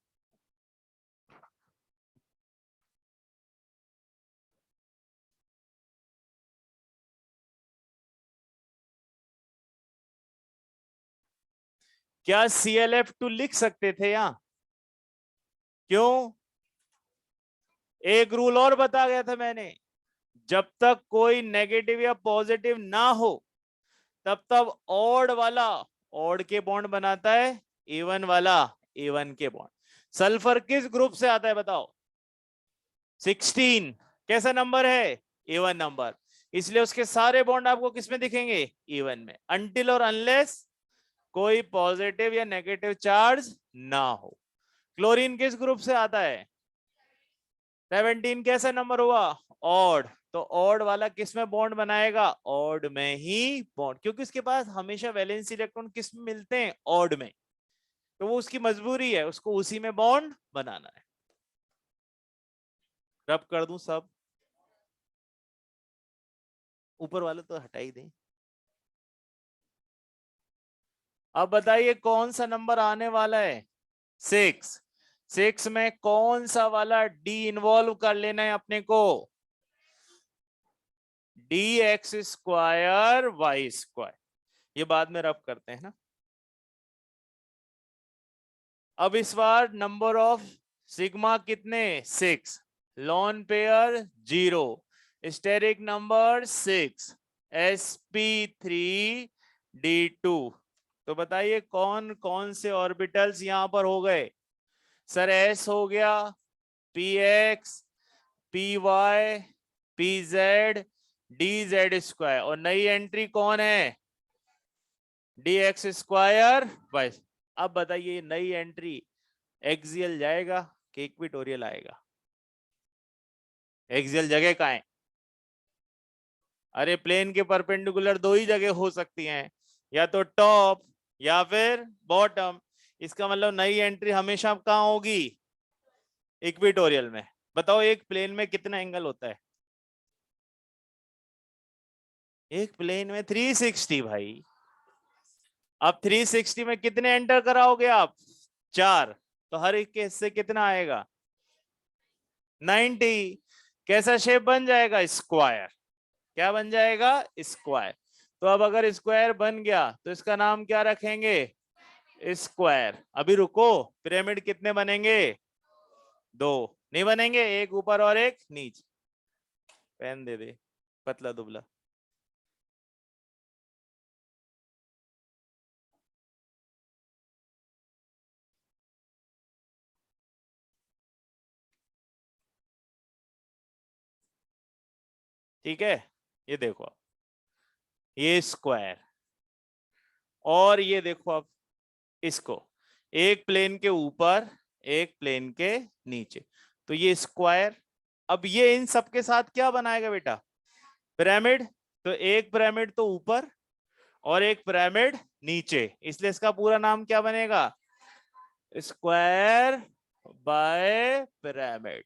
क्या ClF2 लिख सकते थे यहां? क्यों? एक रूल और बता गया था मैंने, जब तक कोई नेगेटिव या पॉजिटिव ना हो तब तक ऑड वाला ऑड के बॉन्ड बनाता है, इवन वाला इवन के बॉन्ड। सल्फर किस ग्रुप से आता है बताओ? 16। कैसा नंबर है? इवन नंबर, इसलिए उसके सारे बॉन्ड आपको किसमें दिखेंगे? इवन में, अनटिल और अनलेस कोई पॉजिटिव या नेगेटिव चार्ज ना हो। क्लोरीन किस ग्रुप से आता है? 17। कैसा नंबर हुआ? ऑड। तो ऑड वाला किस में बॉन्ड बनाएगा? ऑड में ही बॉन्ड, क्योंकि उसके पास हमेशा वैलेंसी इलेक्ट्रॉन किस में मिलते हैं? ऑड में। तो वो उसकी मजबूरी है, उसको उसी में बॉन्ड बनाना है। रब कर दूं सब? ऊपर वाले तो हटा ही दें। अब बताइए कौन सा नंबर आने वाला है? 6। 6 में कौन सा वाला डी इन्वॉल्व कर लेना है अपने को? dx² y²। ये बाद में रब करते हैं ना। अब इस बार नंबर ऑफ सिग्मा कितने? 6। Lone pair 0, steric number 6, sp3d2। तो बताइए कौन कौन से ऑर्बिटल्स यहां पर हो गए? सर s हो गया, px, py, pz, dz², और नई एंट्री कौन है? dx²y। अब बताइए नई एंट्री एक्सियल जाएगा कि इक्विटोरियल आएगा? एक्सियल जगह कहाँ है? अरे प्लेन के परपेंडिकुलर 2 ही जगह हो सकती हैं, या तो टॉप या फिर बॉटम। इसका मतलब नई एंट्री हमेशा कहाँ होगी? इक्विटोरियल में। बताओ एक प्लेन में कितना एंगल होता है? एक प्लेन में 360 भाई। अब 360 में कितने एंटर कराओगे आप? 4। तो हर एक के हिस्से कितना आएगा? 90। कैसा शेप बन जाएगा? स्क्वायर। क्या बन जाएगा? स्क्वायर। तो अब अगर स्क्वायर बन गया तो इसका नाम क्या रखेंगे? स्क्वायर। अभी रुको, पिरामिड कितने बनेंगे? 2 नहीं बनेंगे, एक ऊपर और एक नीचे। पेन दे दे, पतला दुबला। ठीक है, ये देखो, ये स्क्वायर, और ये देखो अब इसको, एक प्लेन के ऊपर एक प्लेन के नीचे, तो ये स्क्वायर। अब ये इन सब के साथ क्या बनाएगा बेटा? पिरामिड। तो एक पिरामिड तो ऊपर और एक पिरामिड नीचे, इसलिए इसका पूरा नाम क्या बनेगा? Square by pyramid.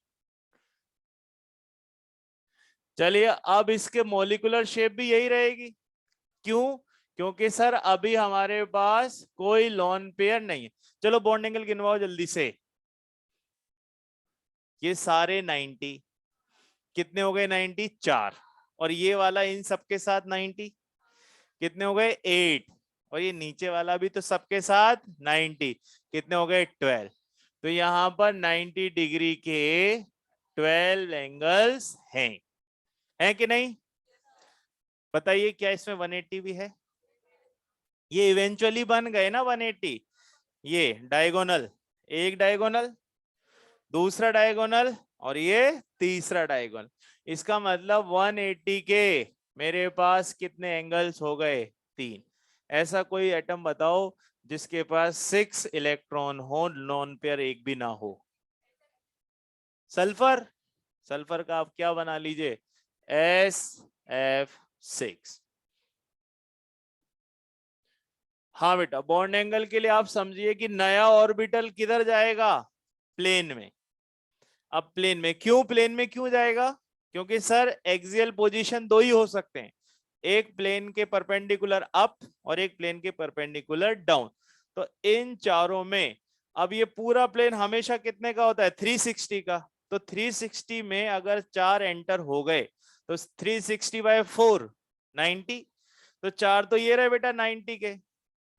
चलिए अब इसके मॉलिक्यूलर शेप भी यही रहेगी। क्यों? क्योंकि सर अभी हमारे पास कोई लोन पेयर नहीं है। चलो बॉन्ड एंगल गिनवाओ जल्दी से। ये सारे 90 कितने हो गए? 90 4, और ये वाला इन सबके साथ 90 कितने हो गए? 8, और ये नीचे वाला भी तो सबके साथ 90 कितने हो गए? 12। तो यहां पर 90 डिग्री के 12 एंगल्स हैं कि नहीं? बताइए क्या इसमें 180 भी है? ये इवेंचुअली बन गए ना 180। ये डायगोनल, एक डायगोनल, दूसरा डायगोनल, और ये तीसरा डायगोनल। इसका मतलब 180 के मेरे पास कितने एंगल्स हो गए? 3। ऐसा कोई एटम बताओ जिसके पास 6 इलेक्ट्रॉन हो, नॉन पेयर एक भी ना हो। सल्फर, सल्फर का आप क्या बना लीजिए? SF6। हाँ बेटा, बॉन्ड एंगल के लिए आप समझिए कि नया ऑर्बिटल किधर जाएगा? प्लेन में। अब प्लेन में क्यों, प्लेन में क्यों जाएगा? क्योंकि सर एक्सियल पोजीशन दो ही हो सकते हैं, एक प्लेन के परपेंडिकुलर अप और एक प्लेन के परपेंडिकुलर डाउन। तो इन चारों में अब ये पूरा प्लेन हमेशा कितने का होता है? 360 का। तो 360 में अगर 4 एंटर हो गए तो 360 बाय 4 90। तो 4 तो ये रहे बेटा 90 के,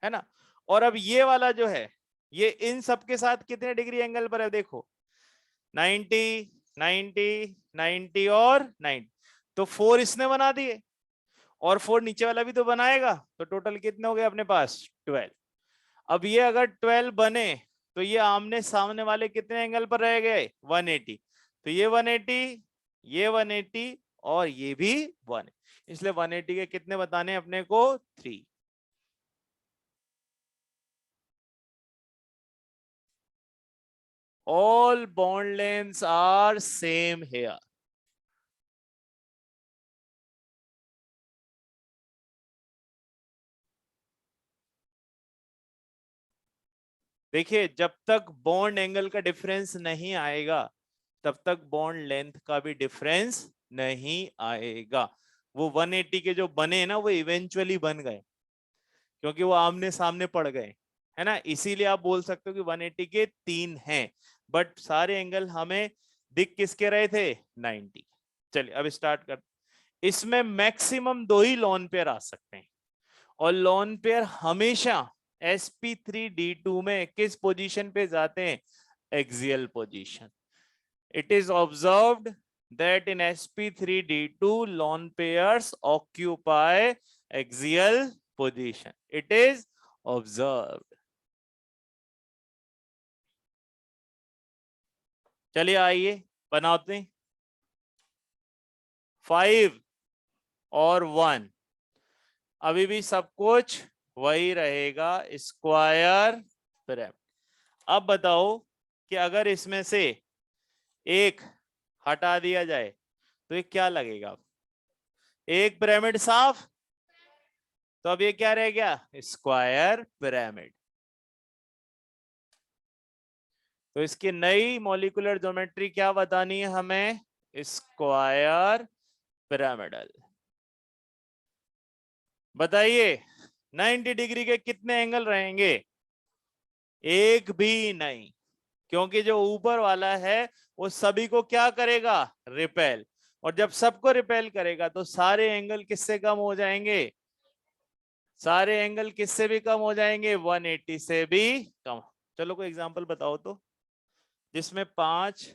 है ना। और अब ये वाला जो है ये इन सबके साथ कितने डिग्री एंगल पर है? देखो 90 90 90 और 90। तो 4 इसने बना दिए और 4 नीचे वाला भी तो बनाएगा, तो टोटल कितने हो गए अपने पास? 12। अब ये अगर 12 बने तो ये आमने सामने वाले कितने एंगल पर रह गए? 180। तो ये 180, ये 180 और ये भी 1, इसलिए 180 के कितने बताने अपने को? 3। All bond lengths are same here. देखिए जब तक बॉन्ड एंगल का डिफरेंस नहीं आएगा तब तक बॉन्ड लेंथ का भी डिफरेंस नहीं आएगा। वो 180 के जो बने ना वो इवेंचुअली बन गए क्योंकि वो आमने सामने पड़ गए, है ना। इसीलिए आप बोल सकते हो कि 180 के 3 हैं, बट सारे एंगल हमें दिख किसके रहे थे? 90। चलिए अब स्टार्ट कर। इसमें मैक्सिमम 2 ही लॉन पेयर आ सकते हैं, और लॉन पेयर हमेशा sp3d2 में किस पोजीशन पे जाते हैं? Axial position. It is observed that in sp3d2 lone pairs occupy axial position. It is observed. चलिए आइए बनाते हैं। 5 और 1 अभी भी सब कुछ वही रहेगा, स्क्वायर पिरामिड। अब बताओ कि अगर इसमें से एक हटा दिया जाए तो ये क्या लगेगा? एक पिरामिड साफ, तो अब ये क्या रह गया? Square pyramid. तो इसकी नई मॉलिक्यूलर ज्योमेट्री क्या बतानी है हमें? Square pyramidal. बताइए 90 डिग्री के कितने एंगल रहेंगे? एक भी नहीं, क्योंकि जो ऊपर वाला है वो सभी को क्या करेगा? रिपेल। और जब सबको रिपेल करेगा तो सारे एंगल किससे कम हो जाएंगे? सारे एंगल किससे भी कम हो जाएंगे? 180 से भी कम। चलो कोई एग्जांपल बताओ तो जिसमें 5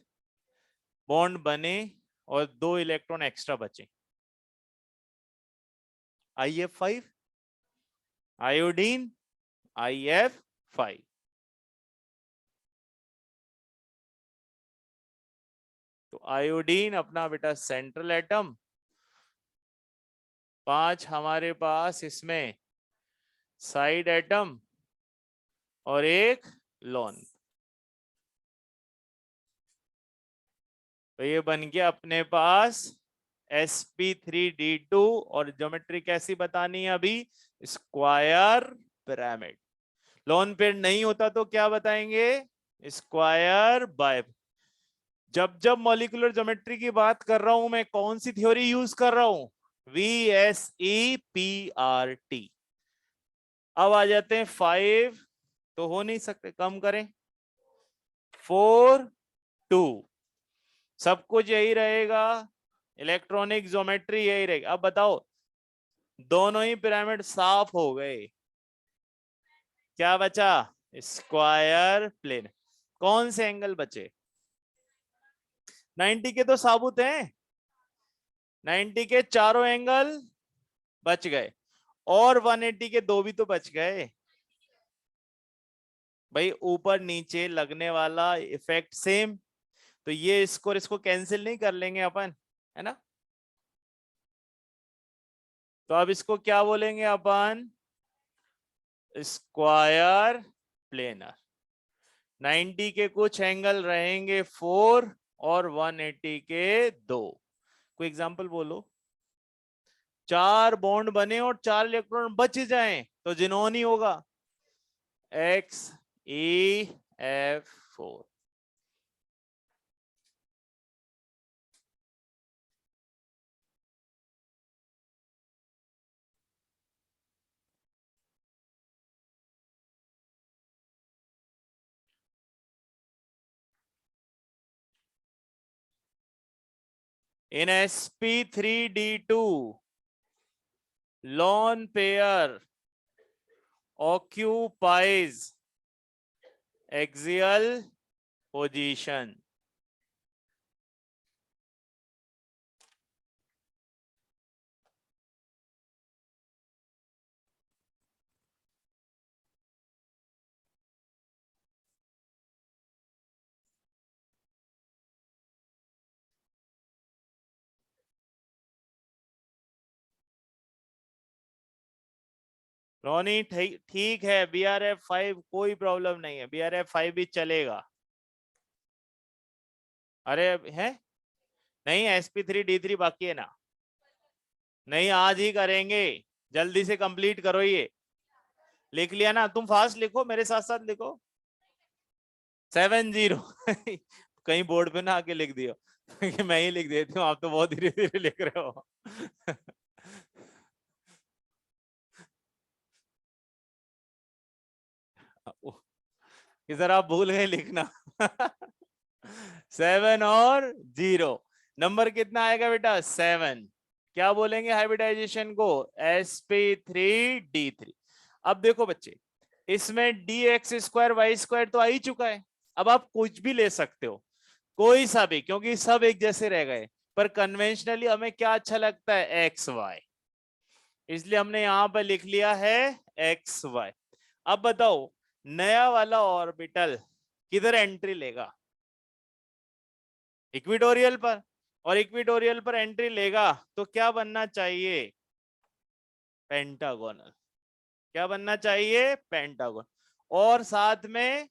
बॉन्ड बने और 2 इलेक्ट्रॉन एक्स्ट्रा बचे। IF5, iodine, IF5। तो आयोडीन अपना बेटा सेंट्रल एटम, 5 हमारे पास इसमें साइड एटम और एक लोन। तो ये बन गया अपने पास sp3d2, और ज्योमेट्री कैसी बतानी है अभी? Square pyramid. लोन पेयर नहीं होता तो क्या बताएंगे? Square by. जब जब मॉलिक्यूलर ज्योमेट्री की बात कर रहा हूं मैं कौन सी थ्योरी यूज कर रहा हूं? VSEPRT। अब आ जाते हैं 5 तो हो नहीं सकते, कम करें 4 2, सब कुछ यही रहेगा, इलेक्ट्रॉनिक ज्योमेट्री यही रहेगी। अब बताओ, दोनों ही पिरामिड साफ हो गए, क्या बचा? Square plane. कौन से एंगल बचे? 90 के तो साबुत हैं, 90 के चारों एंगल बच गए, और 180 के दो भी तो बच गए भाई, ऊपर नीचे लगने वाला इफेक्ट सेम। तो ये इसको और इसको कैंसिल नहीं कर लेंगे अपन, है ना? तो अब इसको क्या बोलेंगे अपन? Square planar. 90 के कुछ एंगल रहेंगे 4 और 180 के 2। कोई एग्जांपल बोलो। 4 बॉन्ड बने और 4 इलेक्ट्रॉन बच जाएं तो जिनोन ही होगा, XeF4। In sp3d2, lone pair occupies axial position. रोनी ठीक है, BRF5 कोई प्रॉब्लम नहीं है, BRF5 भी चलेगा। अरे है नहीं, sp3d3 बाकी है ना? नहीं, आज ही करेंगे, जल्दी से कंप्लीट करो। ये लिख लिया ना? तुम फास्ट लिखो, मेरे साथ साथ लिखो। 70 कहीं बोर्ड पे ना आके लिख दियो कि मैं ही लिख देती हूँ, आप तो बहुत धीरे धीरे लिख रहे हो। इधर आप भूल गए लिखना। 7 और 0, नंबर कितना आएगा बेटा? 7। क्या बोलेंगे हाइब्रिडाइजेशन को? sp3d3। अब देखो बच्चे, इसमें dx2 y2 तो आ ही चुका है। अब आप कुछ भी ले सकते हो, कोई सा भी, क्योंकि सब एक जैसे रह गए। पर कन्वेंशनली हमें क्या अच्छा लगता है? एक्स वाई, इसलिए हमने यहां पर लिख लिया है एक्स वाई। अब बताओ, नया वाला ऑर्बिटल किधर एंट्री लेगा? इक्विटोरियल पर। और इक्विटोरियल पर एंट्री लेगा तो क्या बनना चाहिए? पेंटागोनल। क्या बनना चाहिए? पेंटागोन। और साथ में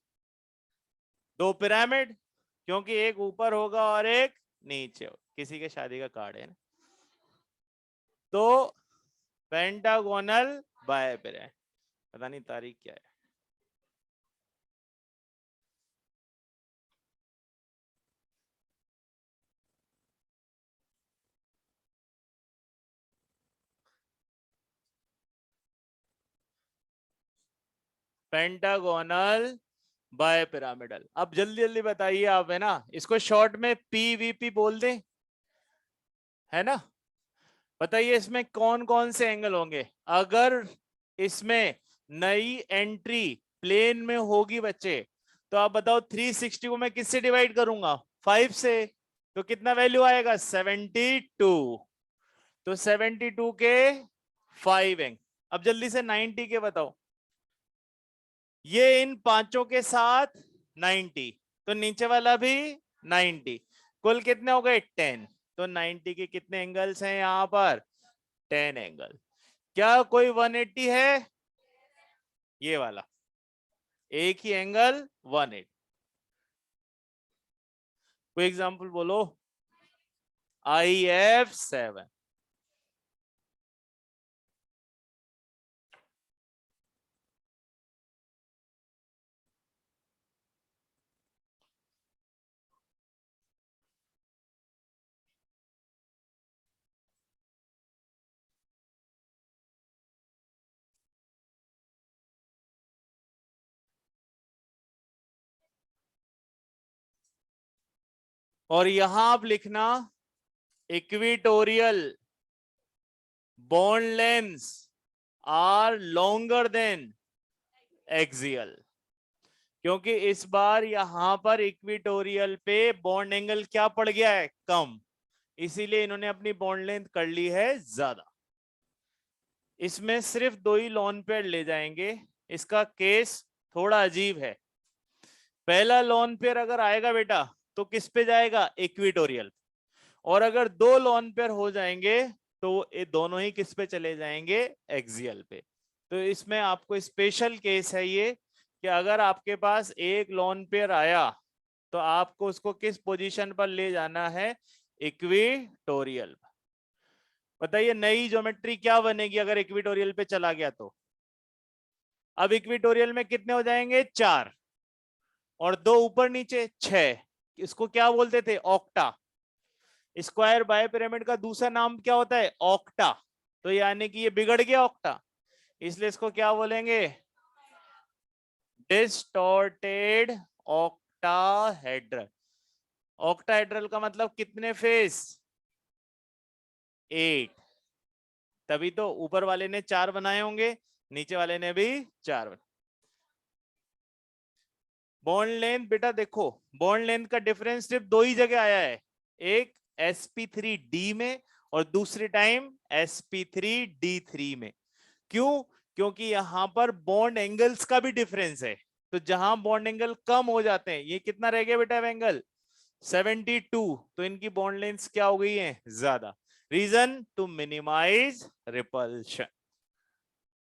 दो पिरामिड, क्योंकि एक ऊपर होगा और एक नीचे होगा, किसी के शादी का कार्ड है ना। तो पेंटागोनल बायपिरामिड, पता नहीं तारीख क्या है। Pentagonal bipyramidal. अब जल्दी जल्दी बताइए आप, है ना? इसको शॉर्ट में पीवीपी बोल दें, है ना? बताइए इसमें कौन कौन से एंगल होंगे अगर इसमें नई एंट्री प्लेन में होगी बच्चे? तो आप बताओ, 360 को मैं किससे डिवाइड करूंगा? 5 से। तो कितना वैल्यू आएगा? 72। तो 72 के 5 एंगल। अब जल्दी से 90 के बताओ। ये इन पांचों के साथ 90, तो नीचे वाला भी 90, कुल कितने हो गए? 10। तो 90 के कितने एंगल्स हैं यहां पर? 10 एंगल। क्या कोई 180 है? ये वाला एक ही एंगल 180। कोई एग्जांपल बोलो। IF7। और यहां आप लिखना equatorial bond lengths are longer than axial, क्योंकि इस बार यहां पर इक्विटोरियल पे बॉन्ड एंगल क्या पड़ गया है, कम, इसीलिए इन्होंने अपनी बॉन्ड लेंथ कर ली है ज्यादा। इसमें सिर्फ 2 ही लॉन पेयर ले जाएंगे। इसका केस थोड़ा अजीब है। पहला लॉन पेयर अगर आएगा बेटा तो किस पे जाएगा, इक्विटोरियल, और अगर 2 लॉन पेयर हो जाएंगे तो ये दोनों ही किस पे चले जाएंगे, एक्सियल पे। तो इसमें आपको स्पेशल केस है ये कि अगर आपके पास एक लॉन पेयर आया तो आपको उसको किस पोजीशन पर ले जाना है, इक्विटोरियल। बताइए नई ज्योमेट्री क्या बनेगी अगर इक्विटोरियल पे चला गया तो। अब इक्विटोरियल में कितने हो जाएंगे, 4, और 2 ऊपर नीचे 6। इसको क्या बोलते थे, ऑक्टा। स्क्वायर बाय पिरामिड का दूसरा नाम क्या होता है, ऑक्टा। तो यानी कि ये बिगड़ गया ऑक्टा, इसलिए इसको क्या बोलेंगे, डिस्टॉर्टेड ऑक्टाहेड्रल। ऑक्टाहेड्रल का मतलब कितने फेस, 8। तभी तो ऊपर वाले ने 4 बनाए होंगे, नीचे वाले ने भी 4 बनाए। बॉन्ड लेंथ बेटा देखो, बॉन्ड लेंथ का डिफरेंस सिर्फ 2 ही जगह आया है, एक sp3d में और दूसरी टाइम sp3d3 में। क्यों, क्योंकि यहां पर बॉन्ड एंगल्स का भी डिफरेंस है। तो जहां बॉन्ड एंगल कम हो जाते हैं, ये कितना रह गया बेटा एंगल, 72, तो इनकी बॉन्ड लेंथ क्या हो गई है, ज्यादा। Reason to minimize repulsion.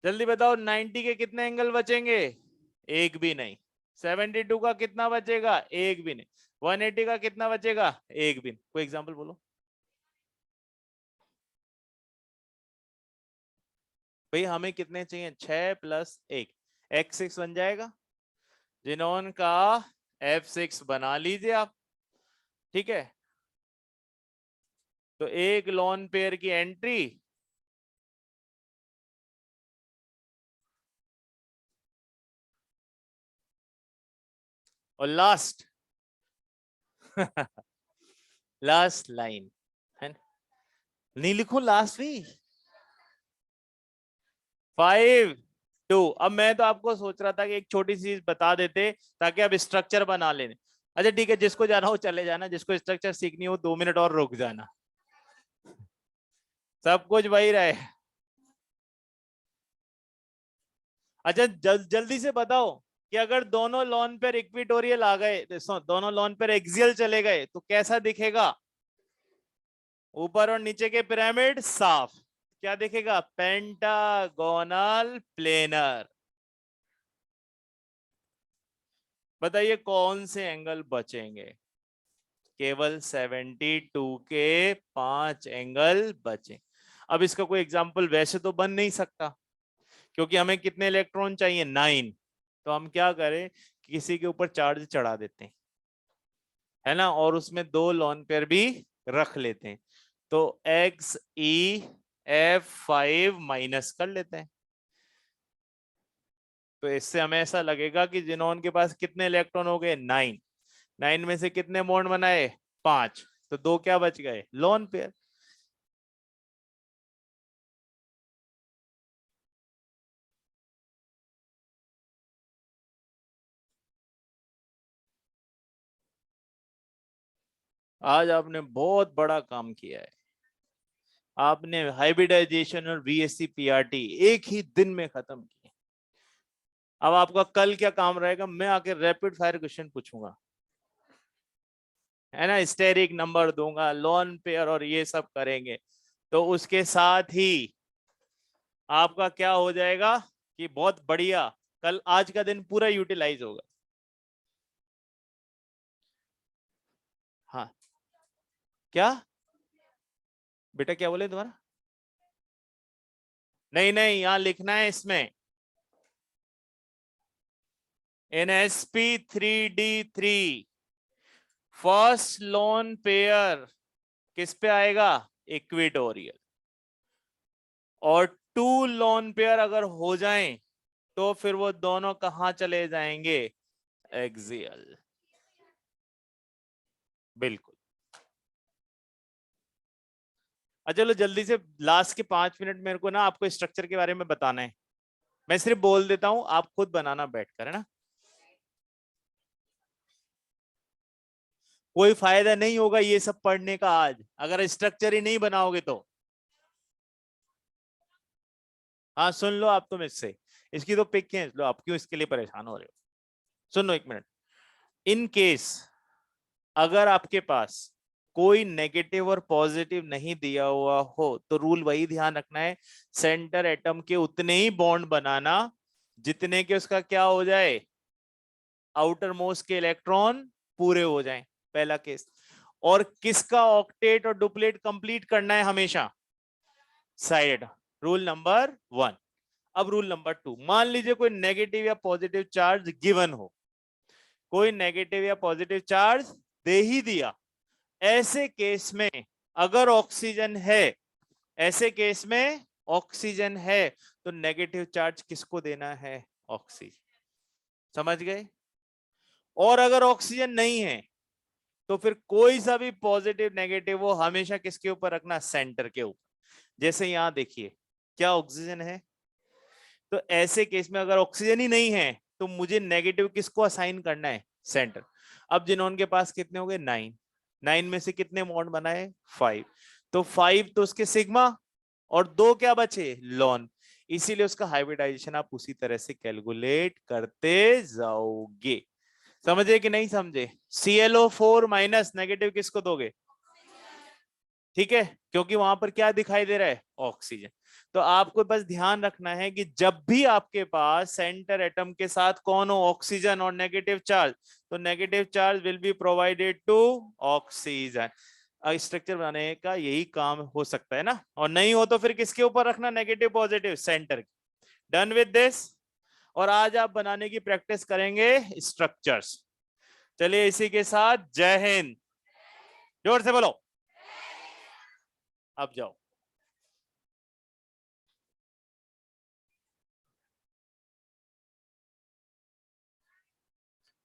जल्दी बताओ 90 के कितने एंगल बचेंगे, एक भी नहीं। 72 का कितना बचेगा, एक भी नहीं। 180 का कितना बचेगा, एक भी नहीं। कोई एग्जांपल बोलो भाई, हमें कितने चाहिए, 6 + 1, x6 बन जाएगा। जिनोन का f6 बना लीजिए आप, ठीक है। तो एक लॉन पेयर की एंट्री और लास्ट लास्ट लाइन है ना? नहीं लिखूं लास्ट भी, 5 2। अब मैं तो आपको सोच रहा था कि एक छोटी सी चीज बता देते ताकि आप स्ट्रक्चर बना लेने। अच्छा ठीक है, जिसको जाना हो चले जाना, जिसको स्ट्रक्चर सीखनी हो 2 मिनट और रुक जाना, सब कुछ वही रहे। अच्छा जल्दी से बताओ कि अगर दोनों लॉन पर इक्विटोरियल आ गए, दोनों लॉन पर एक्सियल चले गए तो कैसा दिखेगा, ऊपर और नीचे के पिरामिड साफ, क्या दिखेगा, पेंटागोनल प्लेनर। बताइए कौन से एंगल बचेंगे, केवल 72 के 5 एंगल बचे। अब इसका कोई एग्जांपल वैसे तो बन नहीं सकता क्योंकि हमें कितने इलेक्ट्रॉन चाहिए, 9। तो हम क्या करें, किसी के ऊपर चार्ज चढ़ा देते हैं, है ना, और उसमें 2 लॉन पेयर भी रख लेते हैं। तो XeF5 माइनस कर लेते हैं। तो इससे हमें ऐसा लगेगा कि जिनोन के पास कितने इलेक्ट्रॉन हो गए, 9। 9 में से कितने बॉन्ड बनाए, 5। तो 2 क्या बच गए, लोन पेयर। आज आपने बहुत बड़ा काम किया है। आपने हाइब्रिडाइजेशन और VSC PRT एक ही दिन में खत्म किए। अब आपका कल क्या काम रहेगा, मैं आके रैपिड फायर क्वेश्चन पूछूंगा, है ना, स्टेरिक नंबर दूंगा, लोन पेयर और ये सब करेंगे। तो उसके साथ ही आपका क्या हो जाएगा कि बहुत बढ़िया कल आज का दिन पूरा यूटिलाइज होगा। हाँ, क्या बेटा, क्या बोले दोबारा, नहीं नहीं यहां लिखना है इसमें NsP3d3 फर्स्ट लोन पेयर किस पे आएगा, इक्विटोरियल। और 2 लोन पेयर अगर हो जाएं तो फिर वो दोनों कहां चले जाएंगे, एक्सियल। बिल्कुल। अच्छा चलो जल्दी से लास्ट के 5 मिनट मेरे को ना आपको स्ट्रक्चर के बारे में बताना है। मैं सिर्फ बोल देता हूं, आप खुद बनाना बैठकर, है ना। कोई फायदा नहीं होगा ये सब पढ़ने का आज अगर स्ट्रक्चर ही नहीं बनाओगे तो। हाँ सुन लो आप तो मुझसे, इसकी तो पिक खींच लो, आप क्यों इसके लिए परेशान हो रहे हो। सुनो एक मिनट। इन केस अगर आपके पास कोई नेगेटिव और पॉजिटिव नहीं दिया हुआ हो तो रूल वही ध्यान रखना है, सेंटर एटम के उतने ही बॉन्ड बनाना जितने के उसका क्या हो जाए, आउटर मोस्ट के इलेक्ट्रॉन पूरे हो जाएं। पहला केस। और किसका ऑक्टेट और डुप्लेट कंप्लीट करना है हमेशा, साइड। Rule number 1। अब रूल नंबर 2, मान लीजिए कोई नेगेटिव या पॉजिटिव चार्ज गिवन हो, कोई नेगेटिव या पॉजिटिव चार्ज दे ही दिया, ऐसे केस में अगर ऑक्सीजन है, ऐसे केस में ऑक्सीजन है तो नेगेटिव चार्ज किसको देना है, ऑक्सीजन। समझ गए। और अगर ऑक्सीजन नहीं है तो फिर कोई सा भी पॉजिटिव नेगेटिव वो हमेशा किसके ऊपर रखना, सेंटर के ऊपर। जैसे यहां देखिए क्या ऑक्सीजन है, तो ऐसे केस में अगर ऑक्सीजन ही नहीं है तो मुझे नेगेटिव किसको असाइन करना है, सेंटर। अब जिनोन के पास कितने हो गए, 9। 9 में से कितने बॉन्ड बनाए, 5। तो 5 तो उसके सिग्मा और 2 क्या बचे, लॉन। इसीलिए उसका हाइब्रिडाइजेशन आप उसी तरह से कैलकुलेट करते जाओगे। समझे कि नहीं समझे। ClO4 माइनस नेगेटिव किसको दोगे, ठीक है, क्योंकि वहां पर क्या दिखाई दे रहा है, ऑक्सीजन। तो आपको बस ध्यान रखना है कि जब भी आपके पास सेंटर एटम के साथ कौन हो, ऑक्सीजन और नेगेटिव चार्ज, तो negative charge will be provided to oxygen. Structure बनाने का यही काम हो सकता है ना, और नहीं हो तो फिर किसके ऊपर रखना, negative positive, centre. Done with this. और आज आप बनाने की प्रैक्टिस करेंगे स्ट्रक्चर्स। चलिए इसी के साथ जय हिंद, जोर से बोलो। अब जाओ।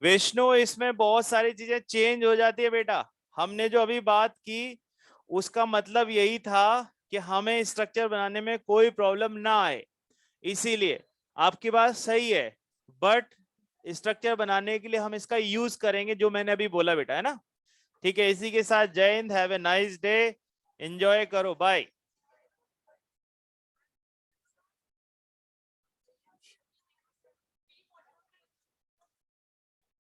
विष्णु इसमें बहुत सारी चीजें चेंज हो जाती है बेटा। हमने जो अभी बात की उसका मतलब यही था कि हमें स्ट्रक्चर बनाने में कोई प्रॉब्लम ना आए, इसीलिए आपकी बात सही है। बट स्ट्रक्चर बनाने के लिए हम इसका यूज करेंगे जो मैंने अभी बोला बेटा, है ना। ठीक है, इसी के साथ जय Hind, have a nice day, enjoy करो, बाय।